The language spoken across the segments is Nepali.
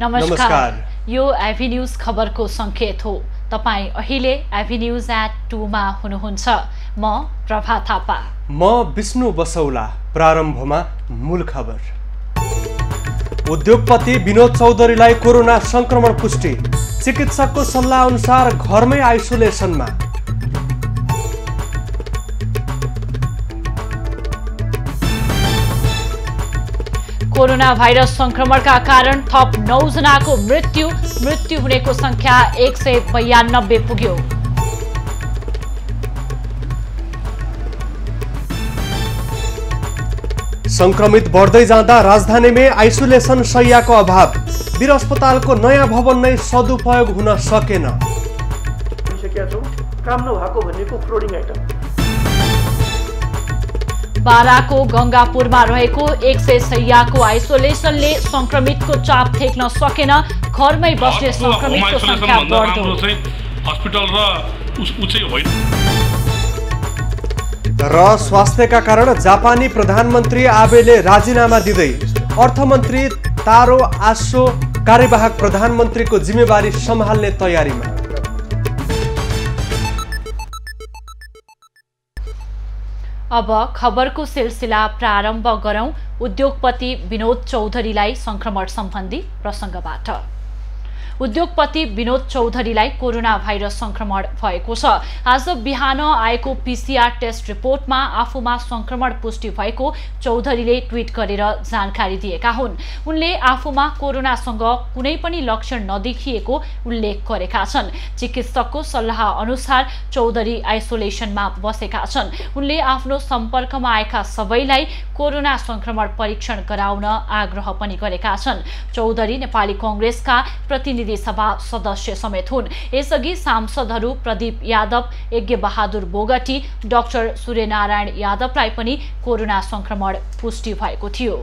नमस्कार। यो एभी न्यूज खबरको संकेत हो। तपाई अहिले एभी न्यूज @2 मा हुनुहुन्छ। म प्रभा थापा। म विष्णु बसौला। प्रारम्भमा मूल खबर। उद्योगपति विनोद चौधरीलाई कोरोना संक्रमण पुष्टि। चिकित्सकको सल्लाह अनुसार घरमै आइसोलेसनमा। कोरोना भाइरस संक्रमणका कारण थप 9 जनाको मृत्यु हुनेको संख्या 192 पुग्यो। संक्रमित बढ़दै जाँदा राजधानीमै आइसोलेसन शय्याको अभाव। वीर अस्पतालको नयाँ भवन नै सदुपयोग हुन सकेन। काम नभएको भनेको फ्लोडिङ आइटम। बाराको गंगापुरमा रहेको 100 शय्याको आइसोलेसनले संक्रमितको चाप ठेक्न सकेन। घरमै बस्ने संक्रमितको संख्या बढ्दो। अस्पताल र स्वास्थ्यका कारण जापानी प्रधानमन्त्री आबेले राजीनामा दिँदै अर्थमन्त्री तारो आसो कार्यवाहक प्रधानमन्त्रीको जिम्मेवारी सम्हाल्ने तयारीमा। अब खबरको सिलसिला प्रारम्भ गरौं। उद्योगपति विनोद चौधरीलाई संक्रमण सम्बन्धी प्रसंगबाट। उद्योगपति विनोद चौधरीलाई कोरोना भाइरस संक्रमण भएको छ। आज बिहान आएको पीसीआर टेस्ट रिपोर्टमा आफूमा संक्रमण पुष्टि भएको चौधरीले ट्वीट गरेर जानकारी दिएका हुन्। उनले आफूमा कोरोनासँग कुनै पनि लक्षण नदेखिएको उल्लेख गरेका छन्। चिकित्सकको सल्लाह अनुसार चौधरी आइसोलेसनमा बसेका छन्। उनले आफ्नो सम्पर्कमा आएका सबैलाई कोरोना संक्रमण परीक्षण गराउन आग्रह पनि गरेका छन्। चौधरी नेपाली कांग्रेसका प्रतिनिधि सभा सदस्य समेत हुन्। यसअघि सांसदहरू प्रदीप यादव, यज्ञबहादुर बोगटी, डाक्टर सूर्यनारायण यादवलाई पनि कोरोना संक्रमण पुष्टि भएको थियो।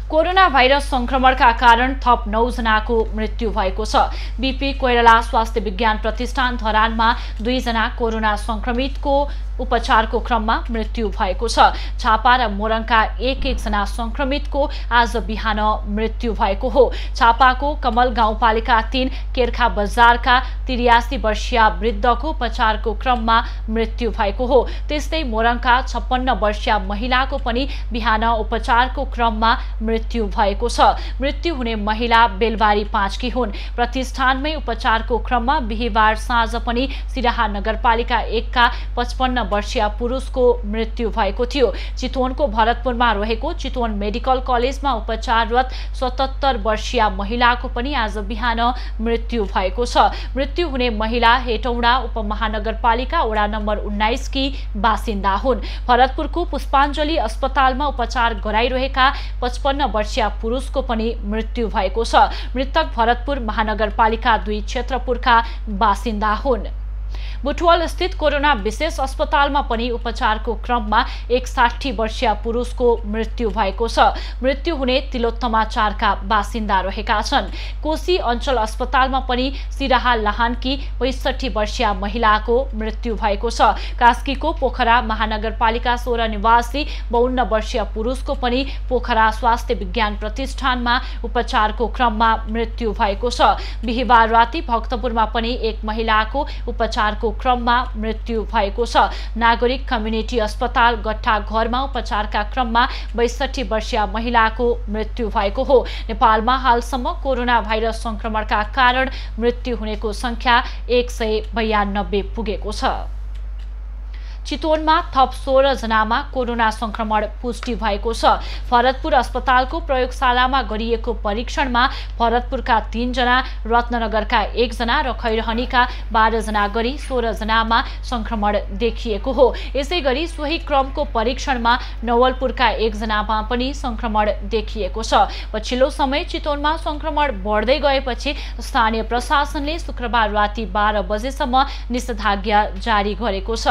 कोरोना भाइरस संक्रमणका कारण थप 9 जनाको मृत्यु भएको छ। बीपी कोइराला स्वास्थ्य विज्ञान प्रतिष्ठान धरानमा 2 जना कोरोना संक्रमितको उपचारको क्रममा मृत्यु भएको छ। छापा र मोरङका 1 जना संक्रमितको आज बिहान मृत्यु भएको हो। छापाको कमल गाउँपालिका 3 केर्खा बजारका 83 वर्षीय वृद्धको उपचारको क्रममा मृत्यु भएको हो। त्यस्तै मोरङका 56 वर्षीय महिलाको पनि बिहान उपचारको क्रममा मृत्यु भएको छ। मृत्यु हुने महिला बेलबारी 5 की हुन्। प्रतिष्ठानमै उपचारको क्रममा बिहीबार साँझ पनि सिराहा नगरपालिका 1 का 55 वर्षीय पुरुषको मृत्यु भएको थियो। चितवनको भरतपुरमा रहेको चितवन मेडिकल कलेजमा उपचाररत 77 वर्षीय महिलाको पनि आज बिहान मृत्यु भएको छ। मृत्यु हुने महिला हेटौडा उपमहानगरपालिका वडा नम्बर 19 की बासिन्दा हुन्। भरतपुरको पुष्पाञ्जली अस्पतालमा उपचार गराइरहेका 55 वर्षीय पुरुषको पनि मृत्यु भएको छ। मृतक भरतपुर महानगरपालिका 2 क्षेत्रपुरका बासिन्दा हुन्। बुटवल स्थित कोरोना विशेष अस्पतालमा पनि उपचारको क्रममा 61 वर्षीय पुरुषको मृत्यु भएको छ। मृत्यु हुने तिलोत्तमा 4 का बासिन्दा रहेका छन्। कोशी अञ्चल अस्पतालमा पनि सिराहा लाहानकी 65 वर्षीय महिलाको मृत्यु भएको छ। कास्कीको पोखरा महानगरपालिका 16 निवासी 52 वर्षीय पुरुषको पनि पोखरा स्वास्थ्य विज्ञान प्रतिष्ठानमा उपचारको क्रममा मृत्यु भएको छ। बिहीबार राति भक्तपुरमा पनि एक महिलाको उपचारको क्रममा मृत्यु भएको छ। नागरिक कम्युनिटी अस्पताल गट्टा घरमा उपचारका क्रममा 62 वर्षीय महिलाको मृत्यु भएको हो। नेपालमा हालसम्म कोरोना भाइरस संक्रमणका कारण मृत्यु हुनेको संख्या 192 पुगेको छ। चितवनमा थप 16 जनामा कोरोना संक्रमण पुष्टि भएको छ। भरतपुर अस्पतालको प्रयोगशालामा गरिएको परीक्षणमा भरतपुरका 3 जना, रत्ननगरका 1 जना र खैरहनीका 12 जना गरी 16 जनामा संक्रमण देखिएको हो। यसैगरी सोही क्रमको परीक्षणमा नवलपुरका 1 जनामा पनि संक्रमण देखिएको छ। पछिल्लो समय चितवनमा संक्रमण बढ्दै गएपछि स्थानीय प्रशासनले शुक्रबार राति 12 बजेसम्म निषेधाज्ञा जारी गरेको छ।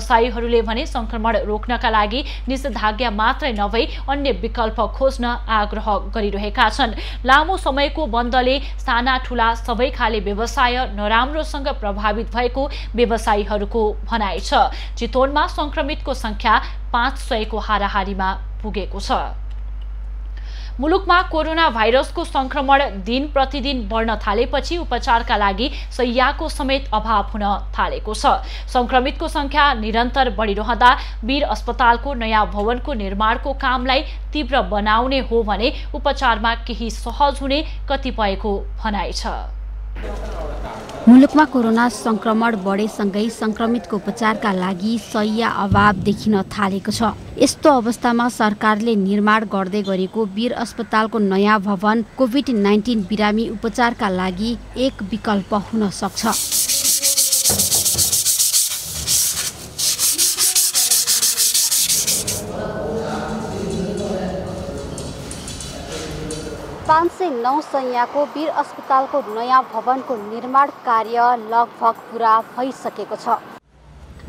व्यवसायीहरूले भने संक्रमण रोक्नका लागि निषेधाज्ञा मात्रै नभई अन्य विकल्प खोज्न आग्रह गरिरहेका छन्। लामो समयको बन्दले साना ठूला सबै खाले व्यवसाय नराम्रोसँग प्रभावित भएको व्यवसायीहरूको भनाइ छ। चितवनमा संक्रमितको संख्या 500 को हाराहारीमा पुगेको छ। मुलुकमा कोरोना भाइरसको संक्रमण दिन प्रतिदिन बढ्न थालेपछि उपचारका लागि शय्याको समेत अभाव हुन थालेको छ। संक्रमितको संख्या निरन्तर बढिरहँदा वीर अस्पतालको नयाँ भवनको निर्माणको कामलाई तीव्र बनाउने हो भने उपचारमा केही सहज हुने कतिपयको भनाइ छ। मुलुकमा कोरोना संक्रमण बढेसँगै संक्रमितको उपचारका लागि शय्या अभाव देखिन थालेको छ। यस्तो अवस्थामा सरकारले निर्माण गर्दै गरेको वीर अस्पतालको नयाँ भवन कोभिड-19 बिरामी उपचारका लागि एक विकल्प हुन सक्छ। 509 शय्याको वीर अस्पतालको नयाँ भवनको निर्माण कार्य लगभग पूरा भइसकेको छ।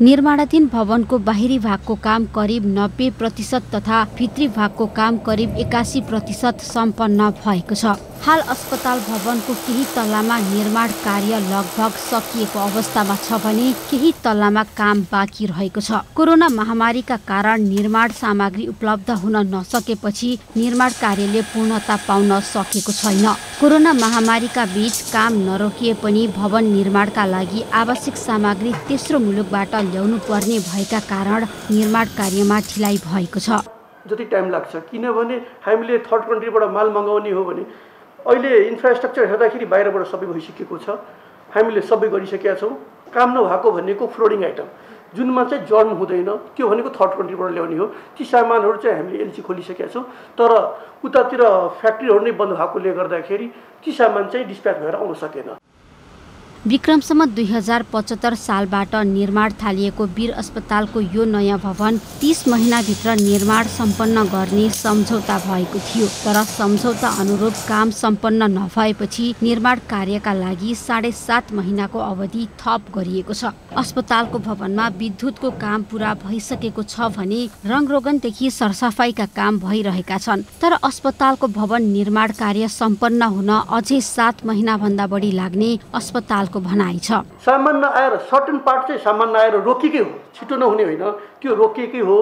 निर्माणाधीन भवनको बाहिरी भागको काम करिब 90% तथा भित्री भागको काम करिब 81% सम्पन्न भएको छ। हाल अस्पताल भवनको केही तल्लामा निर्माण कार्य लगभग सकिएको अवस्थामा छ भने केही तल्लामा काम बाँकी रहेको छ। कोरोना महामारीका कारण निर्माण सामग्री उपलब्ध हुन नसकेपछि निर्माण कार्यले पूर्णता पाउन सकेको छैन। कोरोना महामारीका बीच काम नरोकिए पनि भवन निर्माणका लागि आवश्यक सामग्री तेस्रो मुलुकबाट ल्याउनु पर्ने भएका कारण निर्माण कार्यमा ढिलाइ भएको छ। जति टाइम लाग्छ किनभने हामीले थर्ड कन्ट्रीबाट माल मगाउने हो भने अहिले इन्फ्रास्ट्रक्चर हेर्दाखेरि बाहिरबाट सबै भइसकेको छ। हामीले सबै गरिसकेका छौँ। काम नभएको भनेको फ्लोरिङ आइटम जुनमा चाहिँ जर्म हुँदैन, त्यो भनेको थर्ड कन्ट्रीबाट ल्याउने हो। ती सामानहरू चाहिँ हामीले एलसी खोलिसकेका छौँ, तर उतातिर फ्याक्ट्रीहरू नै बन्द भएकोले गर्दाखेरि ती सामान चाहिँ डिस्प्याच भएर आउन सकेन। विक्रमसम्म 2075 सालबाट निर्माण थालिएको वीर अस्पतालको यो नयाँ भवन 30 महिनाभित्र निर्माण सम्पन्न गर्ने सम्झौता भएको थियो, तर सम्झौता अनुरूप काम सम्पन्न नभएपछि निर्माण कार्यका लागि 7.5 महिनाको अवधि थप गरिएको छ। अस्पतालको भवनमा विद्युतको काम पूरा भइसकेको छ भने रङरोगनदेखि सरसफाइका काम भइरहेका छन्, तर अस्पतालको भवन निर्माण कार्य सम्पन्न हुन अझै 7 महिनाभन्दा बढी लाग्ने अस्पताल भनाइ छ। सामान नआएर सर्टन पार्ट चाहिँ सामान नआएर रोकिएकै हो, छिटो नहुने होइन, त्यो रोकिएकै हो।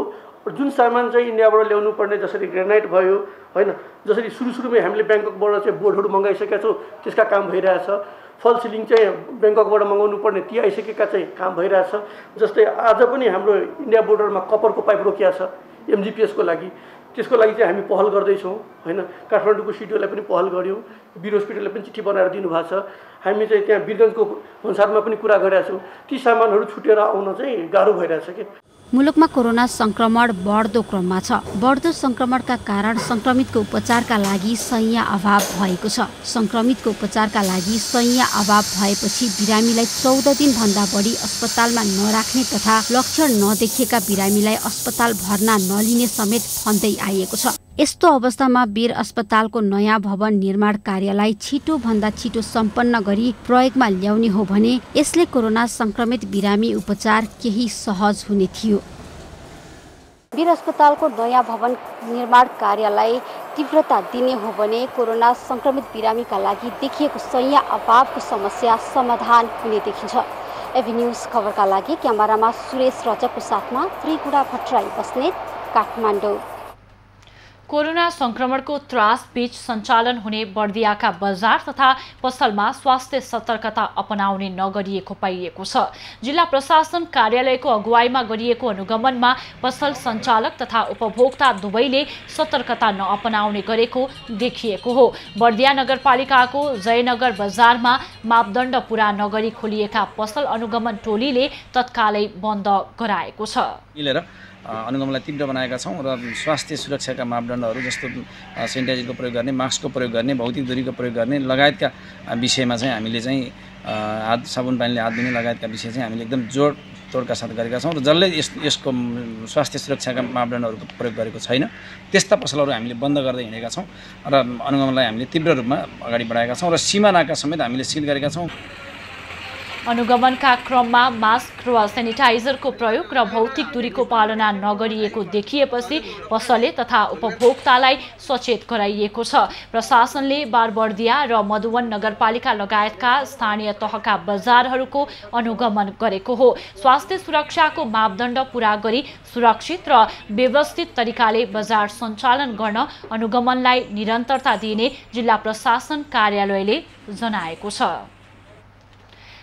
जुन सामान चाहिँ इन्डियाबाट ल्याउनु पर्ने जसरी ग्रेनाइट भयो होइन, जसरी सुरुमै हामीले ब्याङ्ककबाट चाहिँ बोर्डहरू मगाइसकेका छौँ, त्यसका काम भइरहेछ। फल सिलिङ चाहिँ ब्याङ्ककबाट मगाउनु पर्ने ती आइसकेका चाहिँ काम भइरहेछ। जस्तै आज पनि हाम्रो इन्डिया बोर्डरमा कपरको पाइप रोकिया छ एमजिपिएसको लागि, त्यसको लागि चाहिँ हामी पहल गर्दैछौँ होइन। काठमाडौँको सिडिओलाई पनि पहल गऱ्यौँ, वीर हस्पिटलले पनि चिठी बनाएर दिनुभएको छ। हामी चाहिँ त्यहाँ वीरगञ्जको भन्सारमा पनि कुरा गरेका छौँ। ती सामानहरू छुटेर आउन चाहिँ गाह्रो भइरहेछ कि। मुलुकमा कोरोना संक्रमण बढ्दो क्रममा छ। बढ्दो संक्रमणका कारण संक्रमितको उपचारका लागि शय्या अभाव भएको छ। संक्रमितको उपचारका लागि शय्या अभाव भएपछि बिरामीलाई 14 दिनभन्दा बढी अस्पतालमा नराख्ने तथा लक्षण नदेखिएका बिरामीलाई अस्पताल भर्ना नलिने समेत भन्दै आइएको छ। यस्तो अवस्थामा वीर अस्पतालको नयाँ भवन निर्माण कार्यलाई छिटो भन्दा छिटो सम्पन्न गरी प्रयोगमा ल्याउने हो भने यसले कोरोना संक्रमित बिरामी उपचार केही सहज हुने थियो। वीर अस्पतालको नयाँ भवन निर्माण कार्यलाई तीव्रता दिने हो भने कोरोना संक्रमित बिरामीका लागि देखिएको शय्या अभावको समस्या समाधान हुने देखिन्छ। एभी न्यूज खबरका लागि क्यामेरामा सुरेश रजकको साथमा त्रिगुडा भट्टराई बस्नेत, काठमाडौँ। कोरोना संक्रमणको त्रास बीच सञ्चालन हुने बर्दियाका बजार तथा पसलमा स्वास्थ्य सतर्कता अपनाउने नगरिएको पाइएको छ। जिल्ला प्रशासन कार्यालयको अगुवाईमा गरिएको अनुगमनमा पसल सञ्चालक तथा उपभोक्ता दुवैले सतर्कता नअपनाउने गरेको देखिएको हो। बर्दिया नगरपालिकाको जयनगर बजारमा मापदण्ड पूरा नगरी खोलिएका पसल अनुगमन टोलीले तत्कालै बन्द गराएको छ। अनुगमनलाई तीव्र बनाएका छौँ र स्वास्थ्य सुरक्षाका मापदण्डहरू जस्तो सेनिटाइजरको प्रयोग गर्ने, मास्कको प्रयोग गर्ने, भौतिक दूरीको प्रयोग गर्ने लगायतका विषयमा चाहिँ हामीले चाहिँ हात साबुन पानीले हात धुने लगायतका विषय चाहिँ हामीले एकदम जोड तोडका साथ गरेका छौँ र जसले यसको स्वास्थ्य सुरक्षाका मापदण्डहरूको प्रयोग गरेको छैन त्यस्ता पसलहरू हामीले बन्द गर्दै हिँडेका छौँ र अनुगमनलाई हामीले तीव्र रूपमा अगाडि बढाएका छौँ र सीमा नाका समेत हामीले सिल गरेका छौँ। अनुगमनका क्रममा मास्क र सेनिटाइजरको प्रयोग र भौतिक दूरीको पालना नगरिएको देखिएपछि पसले तथा उपभोक्तालाई सचेत गराइएको छ। प्रशासनले बारबर्दिया र मधुवन नगरपालिका लगायतका स्थानीय तहका बजारहरूको अनुगमन गरेको हो। स्वास्थ्य सुरक्षाको मापदण्ड पूरा गरी सुरक्षित र व्यवस्थित तरिकाले बजार सञ्चालन गर्न अनुगमनलाई निरन्तरता दिने जिल्ला प्रशासन कार्यालयले जनाएको छ।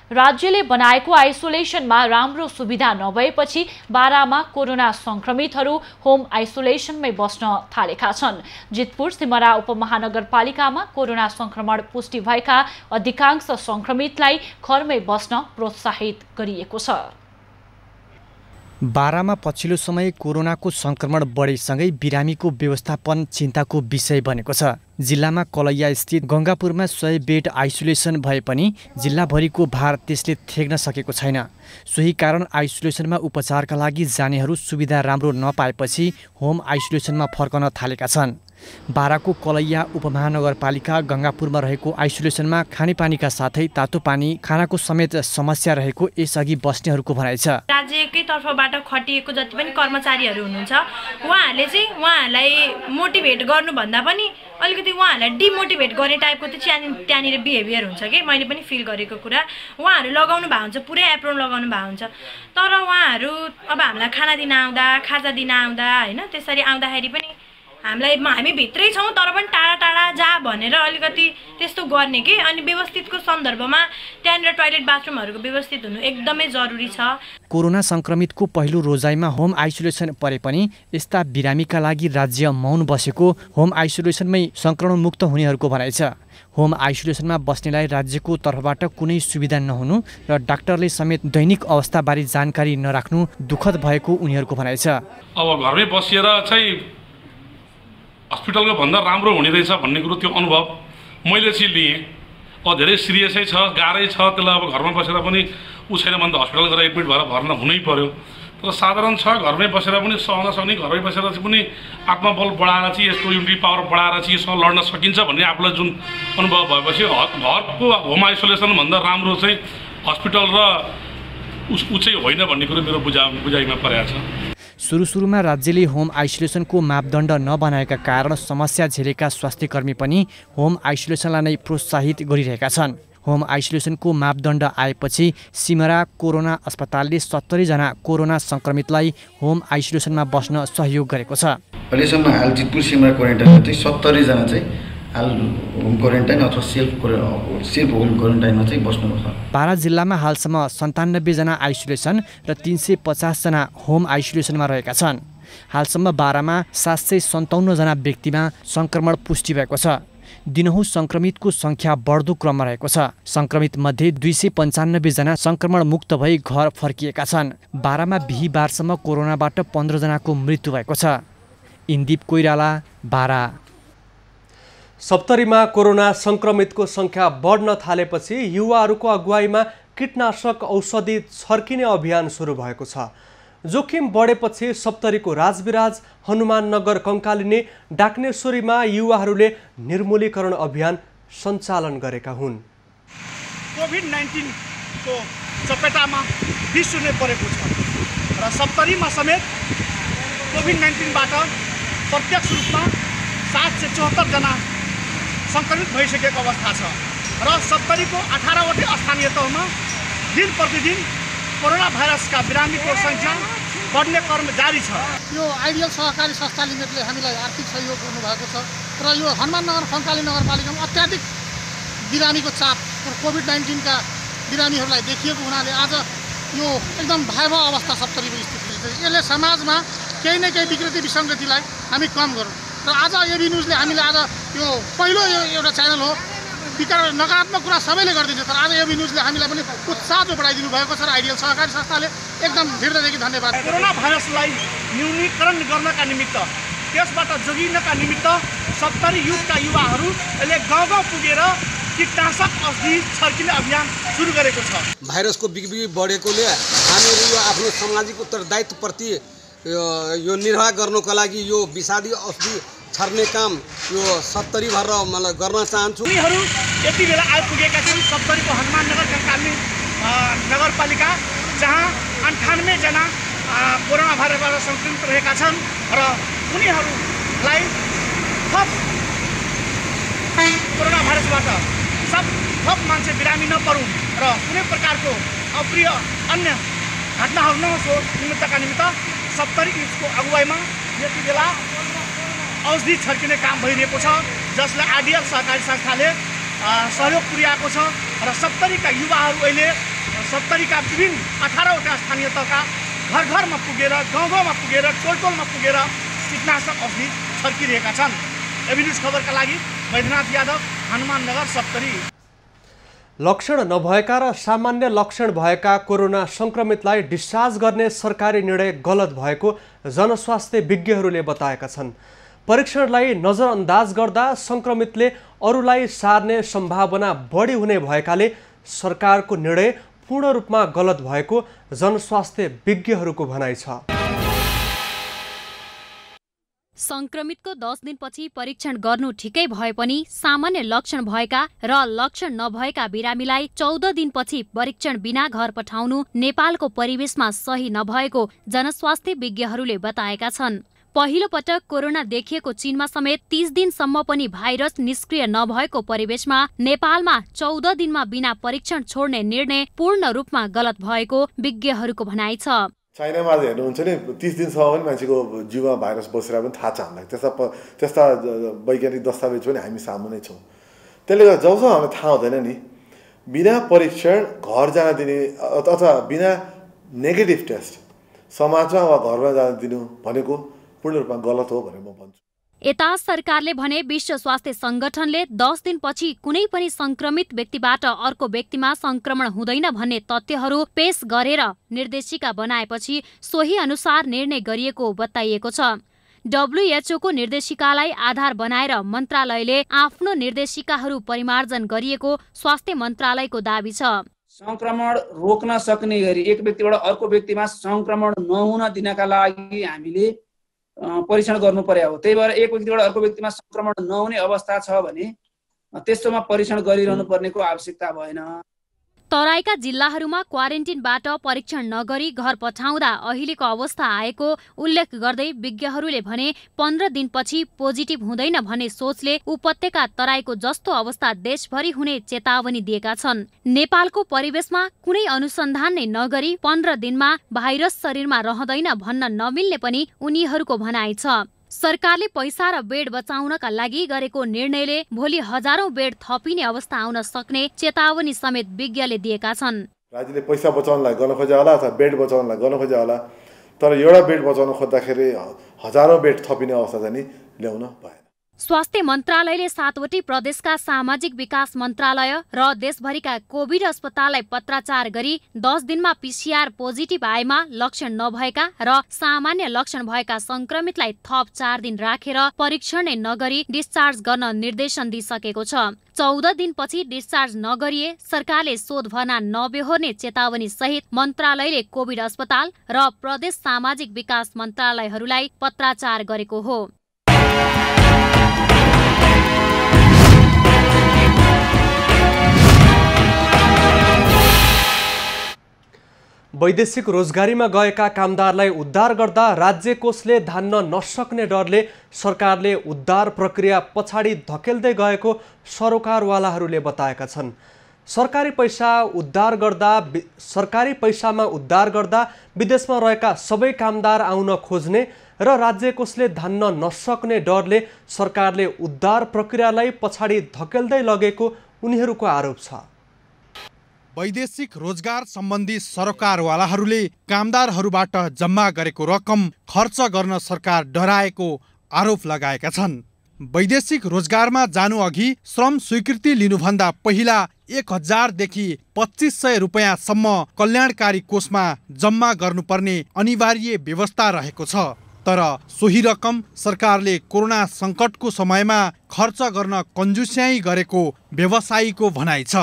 राज्यले बनाएको आइसोलेसनमा राम्रो सुविधा नभएपछि बारामा कोरोना संक्रमितहरू होम आइसोलेसनमै बस्न थालेका छन्। जितपुर सिमरा उपमहानगरपालिकामा कोरोना संक्रमण पुष्टि भएका अधिकांश संक्रमितलाई घरमै बस्न प्रोत्साहित गरिएको छ। बारामा पछिल्लो समय कोरोनाको संक्रमण बढेसँगै बिरामीको व्यवस्थापन चिन्ताको विषय बनेको छ। जिल्लामा कलैया स्थित गंगापुरमा 100 बेड आइसोलेसन भए पनि जिल्लाभरिको भार त्यसले थेग्न सकेको छैन। सोही कारण आइसोलेसनमा उपचारका लागि जानेहरू सुविधा राम्रो नपाएपछि होम आइसोलेसनमा फर्कन थालेका छन्। बाराको कलैया उपमहानगरपालिका गंगापुरमा रहेको आइसोलेसनमा खानेपानीका साथै तातो पानी खानाको समेत समस्या रहेको यसअघि बस्नेहरूको भनाइ छ। राज्यकै तर्फबाट खटिएको जति पनि कर्मचारीहरू हुनुहुन्छ उहाँहरूले चाहिँ उहाँहरूलाई मोटिभेट गर्नुभन्दा पनि अलिकति उहाँहरूलाई डिमोटिभेट गर्ने टाइपको चाहिँ त्यहाँनिर बिहेभियर हुन्छ कि मैले पनि फिल गरेको कुरा। उहाँहरू लगाउनु भएको हुन्छ, पुरै एप्रोन लगाउनु भएको हुन्छ, तर उहाँहरू अब हामीलाई खाना दिन आउँदा खाजा दिन आउँदा होइन त्यसरी आउँदाखेरि पनि हामी भित्रै छौँ तर पनि टाढा टाढा जा भनेर अलिकति त्यस्तो गर्ने के। अनि व्यवस्थितको सन्दर्भमा त्यहाँनिर टोयलेट बाथरुमहरूको व्यवस्थित हुनु एकदमै जरुरी छ। कोरोना संक्रमितको पहिलो रोजाइमा होम आइसोलेसन परे पनि यस्ता बिरामीका लागि राज्य मौन बसेको होम आइसोलेसनमै संक्रमण मुक्त हुनेहरूको भनाइ छ। होम आइसोलेसनमा बस्नेलाई राज्यको तर्फबाट कुनै सुविधा नहुनु र डाक्टरले समेत दैनिक अवस्थाबारे जानकारी नराख्नु दुःखद भएको उनीहरूको भनाइ छ। अब घरमै बसेर चाहिँ हस्पिटलको भन्दा राम्रो हुने रहेछ भन्ने कुरो त्यो अनुभव मैले चाहिँ लिएँ। अब धेरै सिरियसै छ, गाह्रै छ, त्यसलाई अब घरमा बसेर पनि ऊ छैन भने त हस्पिटल गएर एडमिट भएर भर्ना हुनै पर्यो। तर साधारण छ घरमै बसेर पनि सहन सक्ने, घरमै बसेर चाहिँ पनि आत्मबल बढाएर चाहिँ यसको युनिटी पावर बढाएर चाहिँ यसमा लड्न सकिन्छ भन्ने आफूलाई जुन अनुभव भएपछि घरको होम आइसोलेसन भन्दा राम्रो चाहिँ हस्पिटल र ऊ चाहिँ होइन भन्ने कुरो मेरो बुझाइमा परेको छ। सुरुमा राज्यले होम आइसोलेसनको मापदण्ड नबनाएका कारण समस्या झेलेका स्वास्थ्यकर्मी पनि होम आइसोलेसनलाई नै प्रोत्साहित गरिरहेका छन्। होम आइसोलेसनको मापदण्ड आएपछि सिमरा कोरोना अस्पतालले 70 जना कोरोना संक्रमितलाई होम आइसोलेसनमा बस्न सहयोग गरेको छ। अहिलेसम्म हाल जितपुर सिमरा क्वारेन्टाइनमा चाहिँ 70 जना चाहिँ हाल होम क्वारेन्टाइन अथवा सेल्फ होम क्वारेन्टाइनमा चाहिँ बस्नुभएको छ। बारा जिल्लामा हालसम्म 97 जना आइसोलेसन र 350 जना होम आइसोलेसनमा रहेका छन्। हालसम्म बारामा 757 जना व्यक्तिमा संक्रमण पुष्टि भएको छ। दिनहुँ संक्रमितको संख्या बढ्दो क्रममा रहेको छ। संक्रमित मध्ये 295 जना संक्रमण मुक्त भई घर फर्किएका छन्। बारामा बिहीबारसम्म कोरोनाबाट 15 जनाको मृत्यु भएको छ। इन्दीप कोइराला, बारा। सप्तरीमा कोरोना संक्रमितको संख्या बढ्न थालेपछि युवाहरूको अगुवाईमा कीटनाशक औषधि छर्किने अभियान सुरु भएको छ। जोखिम बढेपछि सप्तरीको राजविराज हनुमाननगर कंकालिने डाक्नेश्वरीमा युवाहरूले निर्मूलीकरण अभियान सञ्चालन गरेका हुन्। कोभिड-19 को चपेटामा विश्व नै परेको छ र सप्तरीमा समेत कोभिड-19 बाट प्रत्यक्ष रूपमा 774 जना संक्रमित भइसकेको अवस्था छ र सप्तरीको 18वटै स्थानीय तहमा दिन प्रतिदिन कोरोना भाइरसका बिरामीको संख्या बढ्ने क्रम जारी छ। यो आइडियल सहकारी संस्था लिमिटेडले हामीलाई आर्थिक सहयोग गर्नुभएको छ र यो हनुमाननगर कंकाली नगरपालिकामा अत्याधिक बिरामीको चाप कोभिड-19 का बिरामीहरूलाई देखिएको हुनाले आज यो एकदम भयावह अवस्था सप्तरीको स्थिति छ। यसले समाजमा केही न केही विकृति विसङ्गतिलाई हामी कम गरौँ र आज एबी न्युजले हामीले आज यो पहिलो एउटा च्यानल हो, नकारात्मक कुरा सबैले गरिदिन्छ तर आज एबी न्युजले हामीलाई पनि उत्साह जो बढाइदिनु भएको छ र आइडियल सहकारी संस्थाले एकदम हृदयदेखि धन्यवाद। कोरोना भाइरसलाई न्यूनीकरण गर्नका निमित्त त्यसबाट जोगिनका निमित्त सप्तरी युगका युवाहरू अहिले गाउँ गाउँ पुगेर कीटनाशक औषधि छर्किने अभियान सुरु गरेको छ। भाइरसको बिगबिगी बढेकोले हामीहरू यो आफ्नो सामाजिक उत्तरदायित्वप्रति यो निर्वाह गर्नको लागि यो विषादी औषधि छर्ने काम यो सप्तरी भएर मलाई गर्न चाहन्छु। उनीहरू यति बेला आइपुगेका छन् सप्तरीको हनुमाननगर कंकाली नगरपालिका जहाँ 98 जना कोरोना भाइरसबाट सङ्क्रमित रहेका छन् र उनीहरूलाई थप कोरोना भाइरसबाट थप मान्छे बिरामी नपरुन् र कुनै प्रकारको अप्रिय अन्य घटनाहरू नहोस् निमित्तका निमित्त 70 इन्चको अगुवाईमा यति बेला औषधि छर्किने काम भइरहेको छ, जसलाई आरडिएल सहकारी संस्थाले सहयोग पुर्याएको छ र 70 का युवाहरू अहिले 70 का विभिन्न 18वटा स्थानीय तहका घर घरमा पुगेर, गाउँ गाउँमा पुगेर, टोल टोलमा पुगेर कीटनाशक औषधि छर्किरहेका छन्। एबी न्युज खबरका लागि बैद्यनाथ यादव, हनुमाननगर 70। लक्षण नभएका र सामान्य लक्षण भएका कोरोना संक्रमितलाई डिस्चार्ज गर्ने सरकारी निर्णय गलत भएको जनस्वास्थ्य विज्ञहरूले बताएका छन्। परीक्षणलाई नजरअन्दाज गर्दा संक्रमितले अरूलाई सार्ने सम्भावना बढी हुने भएकाले सरकारको निर्णय पूर्ण रूपमा गलत भएको जनस्वास्थ्य विज्ञहरूको भनाइ छ। संक्रमितको 10 दिनपछि परीक्षण गर्नु ठिकै भए पनि सामान्य लक्षण भएका र लक्षण नभएका बिरामीलाई 14 दिनपछि परीक्षण बिना घर पठाउनु नेपालको परिवेशमा सही नभएको जनस्वास्थ्य विज्ञहरूले बताएका छन्। पहिलो पटक कोरोना देखिएको चीनमा समेत 30 दिनसम्म पनि भाइरस निष्क्रिय नभएको परिवेशमा नेपालमा 14 दिनमा बिना परीक्षण छोड्ने निर्णय पूर्ण रूपमा गलत भएको विज्ञहरूको भनाइ छ। चाइनामा आज हेर्नुहुन्छ नि 30 दिनसम्म पनि मान्छेको जिउमा भाइरस बसेर पनि थाहा छ हामीलाई। त्यस्ता वैज्ञानिक दस्तावेज पनि हामी सामुनै छौँ। त्यसले गर्दा जबसम्म हामीलाई थाहा हुँदैन नि बिना परीक्षण घर जान दिने अथवा बिना नेगेटिभ टेस्ट समाजमा वा घरमा जान दिनु भनेको पूर्ण रूपमा गलत हो भनेर म भन्छु। यता सरकारले भने विश्व स्वास्थ्य संगठनले 10 दिनपछि कुनै पनि संक्रमित व्यक्तिबाट अर्को व्यक्तिमा संक्रमण हुँदैन भन्ने तथ्यहरू पेश गरेर निर्देशिका बनाएपछि सोही अनुसार निर्णय गरिएको बताइएको छ। WHO को निर्देशिकालाई आधार बनाएर मन्त्रालयले आफ्नो निर्देशिकाहरू परिमार्जन गरिएको स्वास्थ्य मन्त्रालयको दाबी छ। संक्रमण रोक्न सक्ने गरी एक व्यक्तिबाट अर्को व्यक्तिमा संक्रमण नहुन दिनका लागि हामीले परीक्षण गर्नु पर्यो हो। त्यही भएर एक व्यक्तिबाट अर्को व्यक्तिमा संक्रमण नहुने अवस्था छ भने त्यस्तोमा परीक्षण गरिरहनु पर्नेको आवश्यकता भएन। तराईका जिल्लाहरूमा क्वारेन्टिनबाट परीक्षण नगरी घर पठाउँदा अहिलेको अवस्था आएको उल्लेख गर्दै विज्ञहरूले भने 15 दिनपछि पोजिटिभ हुँदैन भन्ने सोचले उपत्यका तराईको जस्तो अवस्था देशभरि हुने चेतावनी दिएका छन्। नेपालको परिवेशमा कुनै अनुसन्धान नै नगरी 15 दिनमा भाइरस शरीरमा रहँदैन भन्न नमिल्ने पनि उनीहरूको भनाइ छ। सरकारले पैसा र बेड बचाउनका लागि गरेको निर्णयले भोलि हजारौं बेड थपिने अवस्था आउन सक्ने चेतावनी समेत विज्ञले दिएका छन्। राज्यले पैसा बचाउनलाई गर्न खोजे होला अथवा बेड बचाउनलाई गर्न खोजे होला, तर एउटा बेड बचाउन खोज्दाखेरि हजारौं बेड थपिने अवस्था चाहिँ ल्याउन भएन। स्वास्थ्य मन्त्रालयले 7वटै प्रदेशका सामाजिक विकास मन्त्रालय र देशभरिका कोभिड अस्पताललाई पत्राचार गरी 10 दिनमा PCR पोजिटिभ आएमा लक्षण नभएका र सामान्य लक्षण भएका संक्रमितलाई थप 4 दिन राखेर परीक्षण नै नगरी डिस्चार्ज गर्न निर्देशन दिइसकेको छ। 14 दिनपछि डिस्चार्ज नगरिए सरकारले शोधभर्ना नबेहोर्ने चेतावनी सहित मन्त्रालयले कोभिड अस्पताल र प्रदेश सामाजिक विकास मन्त्रालयहरूलाई पत्राचार गरेको हो। वैदेशिक रोजगारीमा गएका कामदारलाई उद्धार गर्दा राज्य कोषले धान्न नसक्ने डरले सरकारले उद्धार प्रक्रिया पछाडि धकेल्दै गएको सरोकारवालाहरूले बताएका छन्। सरकारी पैसामा उद्धार गर्दा विदेशमा रहेका सबै कामदार आउन खोज्ने र राज्य कोषले धान्न नसक्ने डरले सरकारले उद्धार प्रक्रियालाई पछाडि धकेल्दै लगेको उनीहरूको आरोप छ। वैदेशिक रोजगार सम्बन्धी सरोकारवालाहरूले कामदारहरूबाट जम्मा गरेको रकम खर्च गर्न सरकार डराएको आरोप लगाएका छन्। वैदेशिक रोजगारमा जानु अघि श्रम स्वीकृति लिनुभन्दा पहिला 1000 देखि 2500 रुपैयाँसम्म कल्याणकारी कोषमा जम्मा गर्नुपर्ने अनिवार्य व्यवस्था रहेको छ। तर सोही रकम सरकारले कोरोना सङ्कटको समयमा खर्च गर्न कन्जुस्याइ गरेको व्यवसायीको भनाइ छ।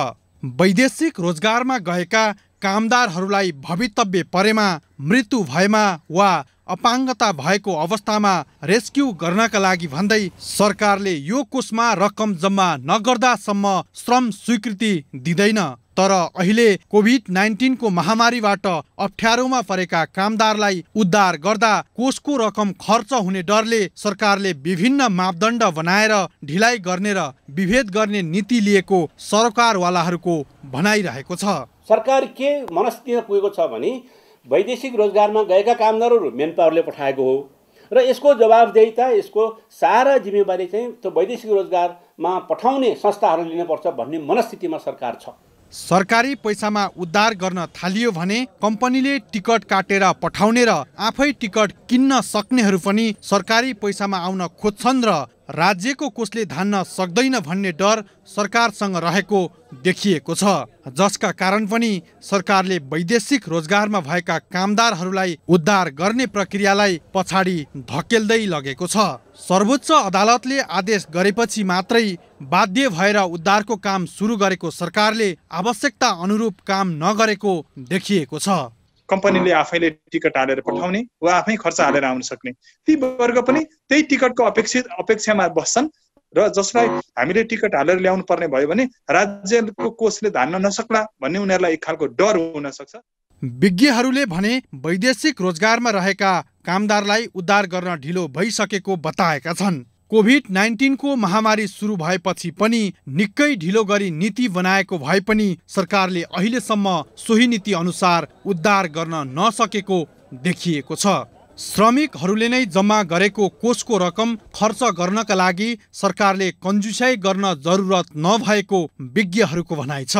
वैदेशिक रोजगारमा गएका कामदारहरूलाई भवितव्य परेमा, मृत्यु भएमा वा अपाङ्गता भएको अवस्थामा रेस्क्यु गर्नका लागि भन्दै सरकारले यो कोषमा रकम जम्मा नगर्दासम्म श्रम स्वीकृति दिँदैन। तर अहिले कोभिड-19 को महामारीबाट अप्ठ्यारोमा परेका कामदारलाई उद्धार गर्दा कोषको रकम खर्च हुने डरले सरकारले विभिन्न मापदण्ड बनाएर ढिलाइ गर्ने र विभेद गर्ने नीति लिएको सरकारवालाहरूको भनाइरहेको छ। सरकार के मनस्थितिमा पुगेको छ भने वैदेशिक रोजगारमा गएका कामदारहरू मेन पावरले पठाएको हो र यसको जवाबदेहिता, यसको सारा जिम्मेवारी चाहिँ त्यो वैदेशिक रोजगारमा पठाउने संस्थाहरूले लिनुपर्छ भन्ने मनस्थितिमा सरकार छ। सरकारी पैसामा उद्धार गर्न थालियो भने कम्पनीले टिकट काटेर पठाउने र आफै टिकट किन्न सक्नेहरू पनि सरकारी पैसामा आउन खोज्छन् र राज्यको कोषले धान्न सक्दैन भन्ने डर सरकारसँग रहेको देखिएको छ, जसका कारण पनि सरकारले वैदेशिक रोजगारमा भएका कामदारहरूलाई उद्धार गर्ने प्रक्रियालाई पछाडि धकेल्दै लगेको छ। सर्वोच्च अदालतले आदेश गरेपछि मात्रै बाध्य भएर उद्धारको काम सुरु गरेको सरकारले आवश्यकता अनुरूप काम नगरेको देखिएको छ। कम्पनीले आफैले टिकट हालेर पठाउने वा आफै खर्च हालेर आउन सक्ने ती वर्ग पनि त्यही टिकटको अपेक्षामा बस्छन् र जसलाई हामीले टिकट हालेर ल्याउनु पर्ने भयो भने राज्यको कोषले धान्न नसक्ला भन्ने उनीहरूलाई एक खालको डर हुन सक्छ। विज्ञहरूले भने वैदेशिक रोजगारमा रहेका कामदारलाई उद्धार गर्न ढिलो भइसकेको बताएका छन्। कोभिड-19 को महामारी सुरु भएपछि पनि निकै ढिलो गरी नीति बनाएको भए पनि सरकारले अहिलेसम्म सोही नीति अनुसार उद्धार गर्न नसकेको देखिएको छ। श्रमिकहरूले नै जम्मा गरेको कोषको रकम खर्च गर्नका लागि सरकारले कन्जुसाइ गर्न जरुरत नभएको विज्ञहरूको भनाइ छ।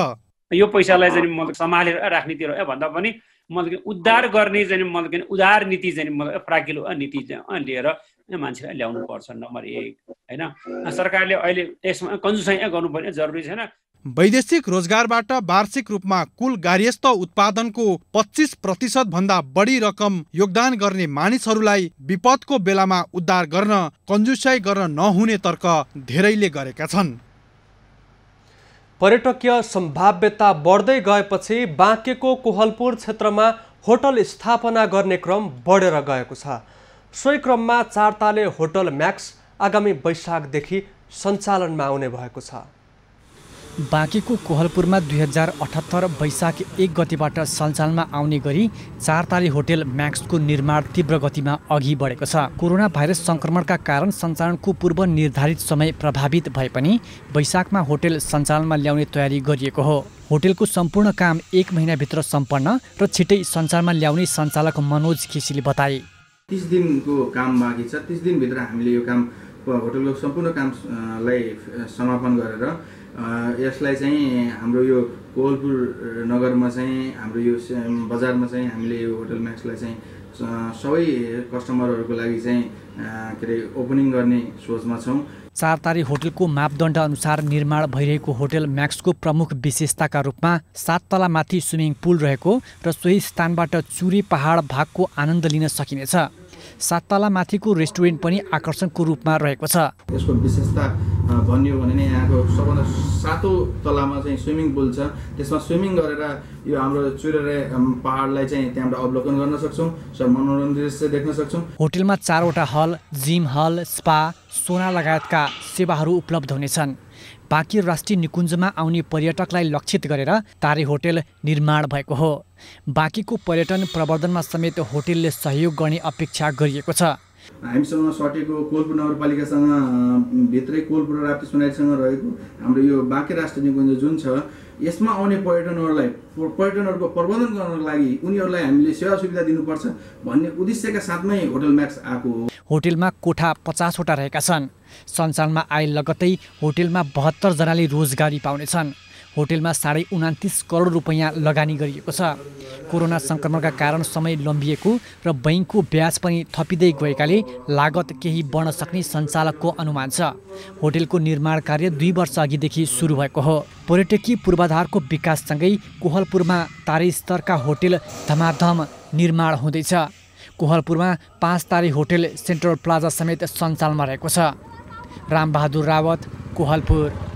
यो पैसालाई चाहिँ मतलब सम्हालेर राख्नेतिर भन्दा पनि मतलब उद्धार गर्ने चाहिँ मतलब उदार नीति चाहिँ मतलब फ्राकिलो नीति लिएर मान्छेलाई ल्याउनु पर्छ। नम्बर 1 हैन, सरकारले अहिले यसमा कन्जुसाइ गर्नुपर्ने जरुरी छैन। वैदेशिक रोजगारबाट वार्षिक रूपमा कुल गार्हस्थ्य उत्पादनको 25% भन्दा बढी रकम योगदान गर्ने मानिसहरूलाई विपदको बेलामा उद्धार गर्न कन्जुसाइ गर्न नहुने तर्क धेरैले गरेका छन्। पर्यटकीय सम्भाव्यता बढ्दै गएपछि बाँकेको कोहलपुर क्षेत्रमा होटल स्थापना गर्ने क्रम बढेर गएको छ। सोही क्रममा 4 ताले होटल म्याक्स आगामी वैशाखदेखि सञ्चालनमा आउने भएको छ। बाँकेको कोहलपुरमा 2078 वैशाख 1 गतिबाट सञ्चालनमा आउने गरी 4 ताले होटल म्याक्सको निर्माण तीव्र गतिमा अघि बढेको छ। कोरोना भाइरस सङ्क्रमणका कारण सञ्चालनको पूर्व निर्धारित समय प्रभावित भए पनि वैशाखमा होटल सञ्चालनमा ल्याउने तयारी गरिएको हो। होटलको सम्पूर्ण काम 1 महिनाभित्र सम्पन्न र छिटै सञ्चालनमा ल्याउने सञ्चालक मनोज केसीले बताए। 30 दिनको काम बाँकी छ। 30 दिनभित्र हामीले यो काम होटलको सम्पूर्ण कामलाई समापन गरेर यसलाई चाहिँ हाम्रो यो कोहलपुर नगरमा चाहिँ हाम्रो यो बजारमा चाहिँ हामीले यो होटल म्याक्सलाई चाहिँ सबै कस्टमरहरूको लागि चाहिँ के अरे ओपनिङ गर्ने सोचमा छौँ। 4 तारे होटलको मापदण्ड अनुसार निर्माण भइरहेको होटल म्याक्सको प्रमुख विशेषताका रूपमा 7 तला माथि स्विमिङ पुल रहेको र सोही स्थानबाट चुरे पहाड भागको आनन्द लिन सकिनेछ। 7 तला माथिको रेस्टुरेन्ट पनि आकर्षणको रूपमा रहेको छ। यसको विशेषता भन्ने हो भने यहाँको सबभन्दा 7औं तलामा चाहिँ स्विमिङ पुल छ। त्यसमा स्विमिङ गरेर यो हाम्रो चुरे पहाडलाई चाहिँ त्यहाँबाट अवलोकन गर्न सक्छौँ, सब मनोरञ्जन दृश्य देख्न सक्छौँ। होटलमा 4वटा हल, जिम हल, स्पा, सोना लगायतका सेवाहरू उपलब्ध हुनेछन्। बाँकी राष्ट्रिय निकुञ्जमा आउने पर्यटकलाई लक्षित गरेर तारे होटल निर्माण भएको हो। बाँकीको पर्यटन प्रवर्धनमा समेत होटलले सहयोग गर्ने अपेक्षा गरिएको छ। हामीसँग सटेको कोहलपुर नगरपालिकासँग भित्रै कोहलपुर र राप्ती सुनाइसँग रहेको हाम्रो यो बाँकी राष्ट्रिय निकुञ्ज जुन छ, यसमा आउने पर्यटनहरूको प्रबन्धन गर्नको लागि उनीहरूलाई हामीले सेवा सुविधा दिनुपर्छ भन्ने उद्देश्यका साथमै होटल म्याक्स आएको हो। होटलमा कोठा 50 वटा रहेका छन्। सञ्चालनमा आए लगत्तै होटलमा 72 जनाले रोजगारी पाउनेछन्। होटलमा 29.5 करोड रुपैयाँ लगानी गरिएको छ। कोरोना सङ्क्रमणका कारण समय लम्बिएको र बैंकको ब्याज पनि थपिँदै गएकाले लागत केही बढ्न सक्ने सञ्चालकको अनुमान छ। होटलको निर्माण कार्य 2 वर्ष अघिदेखि सुरु भएको हो। पर्यटकीय पूर्वाधारको विकाससँगै कोहलपुरमा तारे स्तरका होटल धमाधम निर्माण हुँदैछ। कोहलपुरमा 5 तारे होटल सेन्ट्रल प्लाजा समेत सञ्चालनमा रहेको छ। रामबहादुर रावत, कोहलपुर।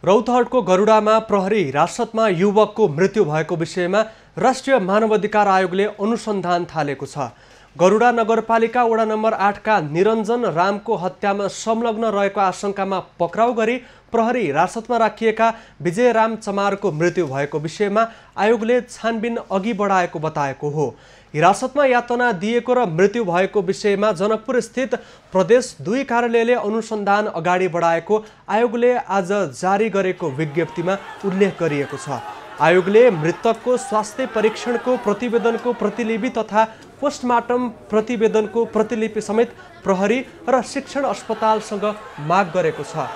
रौतहटको गरुडामा प्रहरी हिरासतमा युवकको मृत्यु भएको विषयमा राष्ट्रिय मानवाधिकार आयोगले अनुसन्धान थालेको छ। गरुडा नगरपालिका वडा नम्बर 8 का निरञ्जन रामको हत्यामा संलग्न रहेको आशंकामा पक्राउ गरी प्रहरी हिरासतमा राखिएका विजयराम चमारको मृत्यु भएको विषयमा आयोगले छानबिन अघि बढाएको बताएको हो। हिरासतमा यातना दिएको र मृत्यु भएको विषयमा जनकपुर स्थित प्रदेश 2 कार्यालयले अनुसन्धान अगाडि बढाएको आयोगले आज जारी गरेको विज्ञप्तिमा उल्लेख गरिएको छ। आयोगले मृतकको स्वास्थ्य परीक्षणको प्रतिवेदनको प्रतिलिपि तथा पोस्टमार्टम प्रतिवेदनको प्रतिलिपि समेत प्रहरी र शिक्षण अस्पतालसँग माग गरेको छ।